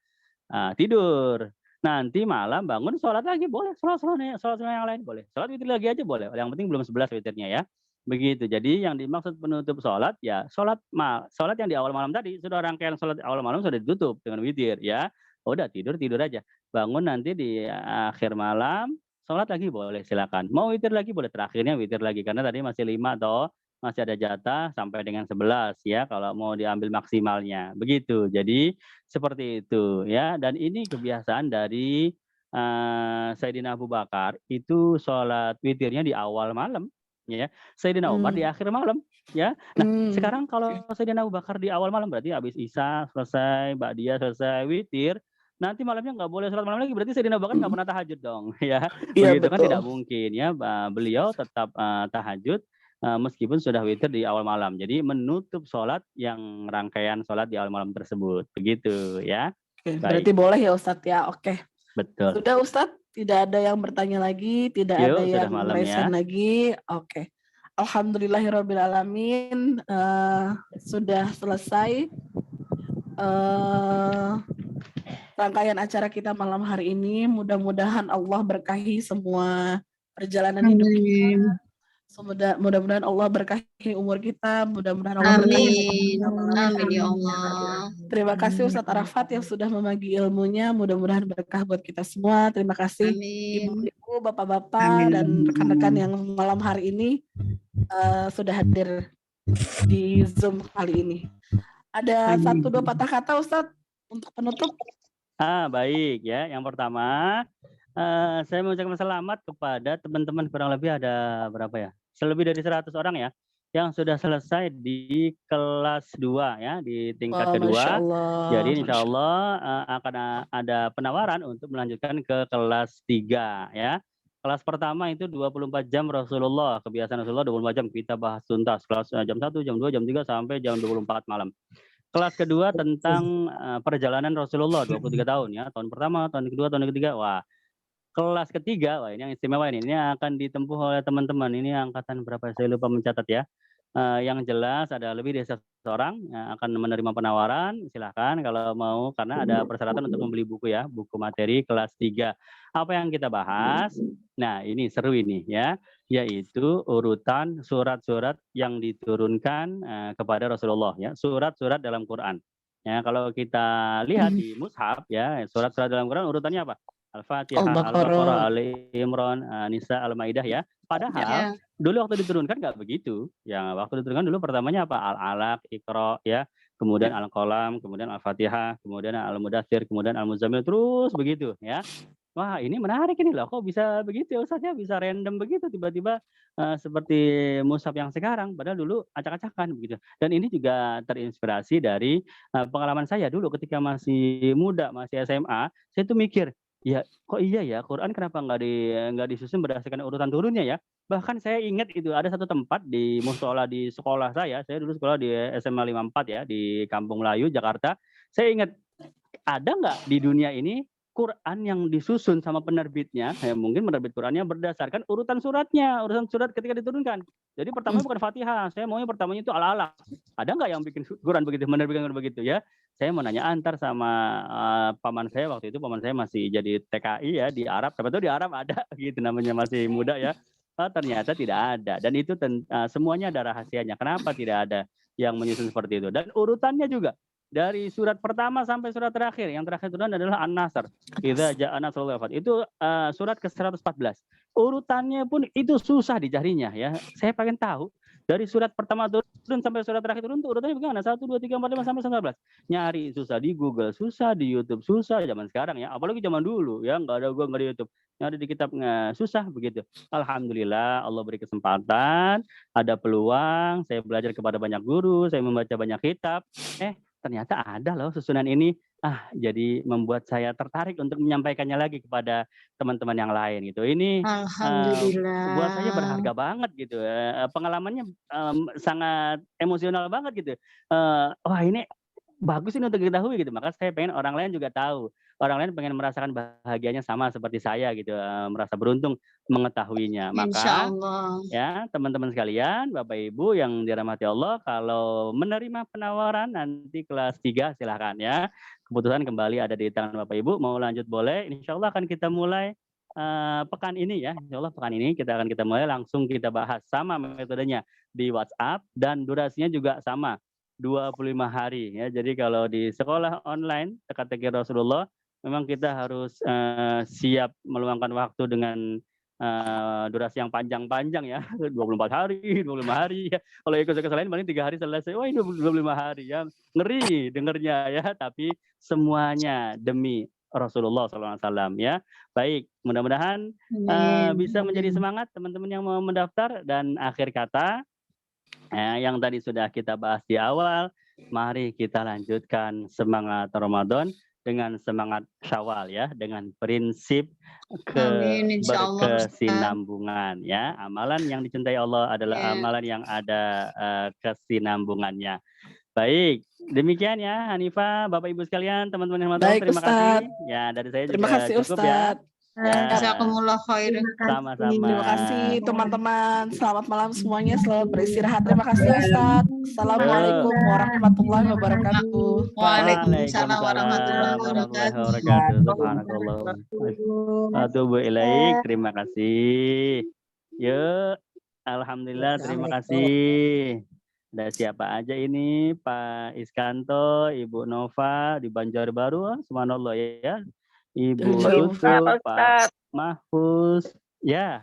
tidur. Nanti malam bangun sholat lagi boleh, sholat sunnah yang lain boleh, sholat witir lagi aja boleh. Yang penting belum 11 witirnya ya. Begitu. Jadi yang dimaksud penutup sholat ya sholat yang di awal malam tadi, sudah rangkaian sholat awal malam sudah ditutup dengan witir ya. Udah tidur aja. Bangun nanti di akhir malam sholat lagi boleh, silakan. Mau witir lagi boleh, terakhirnya witir lagi karena tadi masih 5 atau masih ada jatah sampai dengan 11 ya kalau mau diambil maksimalnya. Begitu. Jadi seperti itu ya, dan ini kebiasaan dari Sayyidina Abu Bakar itu sholat witirnya di awal malam ya. Sayyidina Umar di akhir malam ya. Nah, sekarang kalau Sayyidina Abu Bakar di awal malam berarti habis isya selesai, ba'diyah selesai, witir, nanti malamnya nggak boleh sholat malam lagi, berarti Sayyidina Abu Bakar nggak pernah tahajud dong ya. Begitu kan, tidak mungkin ya. Beliau tetap tahajud meskipun sudah witir di awal malam. Jadi menutup sholat yang rangkaian sholat di awal malam tersebut. Begitu ya.
Oke, berarti boleh ya Ustadz ya. Oke.
Betul.
Sudah Ustadz, tidak ada yang bertanya lagi, tidak ada yang meraihkan lagi. Oke. Alhamdulillahirrabbilalamin, sudah selesai rangkaian acara kita malam hari ini. Mudah-mudahan Allah berkahi semua perjalanan hidup kita. Mudah-mudahan Allah berkahi umur kita. Mudah-mudahan Allah berkahi.
Amin ya Allah.
Terima kasih Ustadz Arafat yang sudah membagi ilmunya. Mudah-mudahan berkah buat kita semua. Terima kasih ibu-ibu, bapak-bapak, dan rekan-rekan yang malam hari ini sudah hadir di Zoom kali ini. Ada 1-2 patah kata Ustadz untuk penutup?
Baik ya. Yang pertama, saya mengucapkan selamat kepada teman-teman, kurang lebih ada berapa ya? Lebih dari 100 orang ya yang sudah selesai di kelas 2 ya, di tingkat kedua. Jadi insya Allah akan ada penawaran untuk melanjutkan ke kelas 3 ya. Kelas pertama itu 24 jam Rasulullah, kebiasaan Rasulullah 24 jam kita bahas tuntas. Kelas jam 1, jam 2, jam 3 sampai jam 24 malam. Kelas kedua tentang perjalanan Rasulullah 23 tahun ya. Tahun pertama, tahun kedua, tahun ketiga. Wah, kelas ketiga, wah ini yang istimewa ini akan ditempuh oleh teman-teman. Ini angkatan berapa saya lupa mencatat ya. Yang jelas ada lebih dari 100 orang yang akan menerima penawaran. Silahkan kalau mau, karena ada persyaratan untuk membeli buku ya, buku materi kelas 3. Apa yang kita bahas? Nah ini seru ini ya, yaitu urutan surat-surat yang diturunkan kepada Rasulullah ya, surat-surat dalam Quran. Ya, kalau kita lihat di mushaf ya, surat-surat dalam Quran urutannya apa? Al-Fatihah, Al-Baqarah, Ali Imran, Nisa, Al-Maidah ya. Padahal dulu waktu diturunkan nggak begitu. Ya, waktu diturunkan dulu pertamanya apa? Al-Alaq, Iqra ya, kemudian Al-Qalam, kemudian Al-Fatihah, kemudian Al-Mudaththir, kemudian Al-Muzammil, terus begitu ya. Wah, ini menarik ini loh. Kok bisa begitu Ustaznya, bisa random begitu tiba-tiba seperti mushaf yang sekarang, padahal dulu acak-acakan begitu. Dan ini juga terinspirasi dari pengalaman saya dulu ketika masih muda, masih SMA. Saya tuh mikir, ya, kok iya ya Quran kenapa nggak disusun berdasarkan urutan turunnya ya? Bahkan saya ingat itu ada satu tempat di musola di sekolah saya dulu sekolah di SMA 54 ya, di Kampung Melayu, Jakarta. Saya ingat, ada nggak di dunia ini Quran yang disusun sama penerbitnya, ya mungkin penerbit Qurannya berdasarkan urutan suratnya, urutan surat ketika diturunkan. Jadi pertama bukan Fatihah, saya maunya pertamanya itu Al-Alaq. Ada nggak yang bikin Quran begitu, menerbitkan begitu ya? Saya mau nanya antar sama paman saya waktu itu, paman saya masih jadi TKI ya di Arab, siapa tahu di Arab ada gitu, namanya masih muda ya. Ternyata tidak ada, dan itu semuanya ada rahasianya. Kenapa tidak ada yang menyusun seperti itu? Dan urutannya juga dari surat pertama sampai surat terakhir. Yang terakhir turun adalah An-Nasr. Idza ja'a nasrullahi wal fath. Itu surat ke-114. Urutannya pun itu susah dicarinya ya. Saya pengen tahu dari surat pertama turun sampai surat terakhir turun tuh urutannya bagaimana? 1 2 3 4 5 sampai 19. Nyari susah di Google, susah di YouTube, susah zaman sekarang ya. Apalagi zaman dulu ya, enggak ada Google, enggak ada YouTube. Nyari di kitab susah begitu. Alhamdulillah Allah beri kesempatan, ada peluang, saya belajar kepada banyak guru, saya membaca banyak kitab. Ternyata ada loh susunan ini. Jadi membuat saya tertarik untuk menyampaikannya lagi kepada teman-teman yang lain gitu. Ini buat saya berharga banget gitu. Pengalamannya sangat emosional banget gitu. Wah ini bagus ini untuk diketahui gitu. Maka saya pengen orang lain juga tahu. Orang lain pengen merasakan bahagianya sama seperti saya gitu. Merasa beruntung mengetahuinya. Maka ya teman-teman sekalian, Bapak Ibu yang dirahmati Allah, kalau menerima penawaran nanti kelas 3 silahkan ya. Keputusan kembali ada di tangan Bapak Ibu. Mau lanjut boleh. Insya Allah akan kita mulai pekan ini ya. Insya Allah pekan ini kita mulai langsung kita bahas sama metodenya di WhatsApp dan durasinya juga sama 25 hari ya. Jadi kalau di sekolah online dekat-dekat Rasulullah memang kita harus siap meluangkan waktu dengan durasi yang panjang-panjang ya, 24 hari, 25 hari ya. Kalau ikut sekolah lain paling 3 hari selesai. Wah, ini 25 hari ya. Ngeri dengernya ya, tapi semuanya demi Rasulullah SAW ya. Baik, mudah-mudahan bisa menjadi semangat teman-teman yang mau mendaftar. Dan akhir kata yang tadi sudah kita bahas di awal, mari kita lanjutkan semangat Ramadan dengan semangat Syawal ya, dengan prinsip berkesinambungan ya. Amalan yang dicintai Allah adalah amalan yang ada kesinambungannya. Baik, demikian ya Hanifah, Bapak Ibu sekalian, teman-teman yang terima kasih. Ya, dari saya
terima
juga
kasih,
cukup
Ustadz.
ya. Ya.
Jazakumullah khairan.
Sama-sama.
Terima kasih teman-teman. Selamat malam semuanya. Selamat beristirahat. Terima kasih Ustadz. Assalamualaikum warahmatullahi wabarakatuh.
Waalaikumsalam warahmatullahi wabarakatuh.
Subhanakallah. Atubu ilaik. Terima kasih. Yuk. Alhamdulillah. Terima kasih. Ada siapa aja ini? Pak Iskanto, Ibu Nova di Banjarbaru. Subhanallah ya. Ibu Tutu, Pak Mahfuz, ya.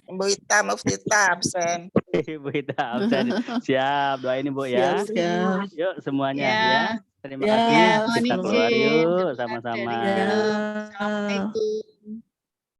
Ibu Ita, Muftita absen.
Ibu Ita absen. Siap, doain Ibu ya.
Siap.
Yuk semuanya ya. Terima kasih. Kita keluar yuk sama-sama.
Assalamualaikum.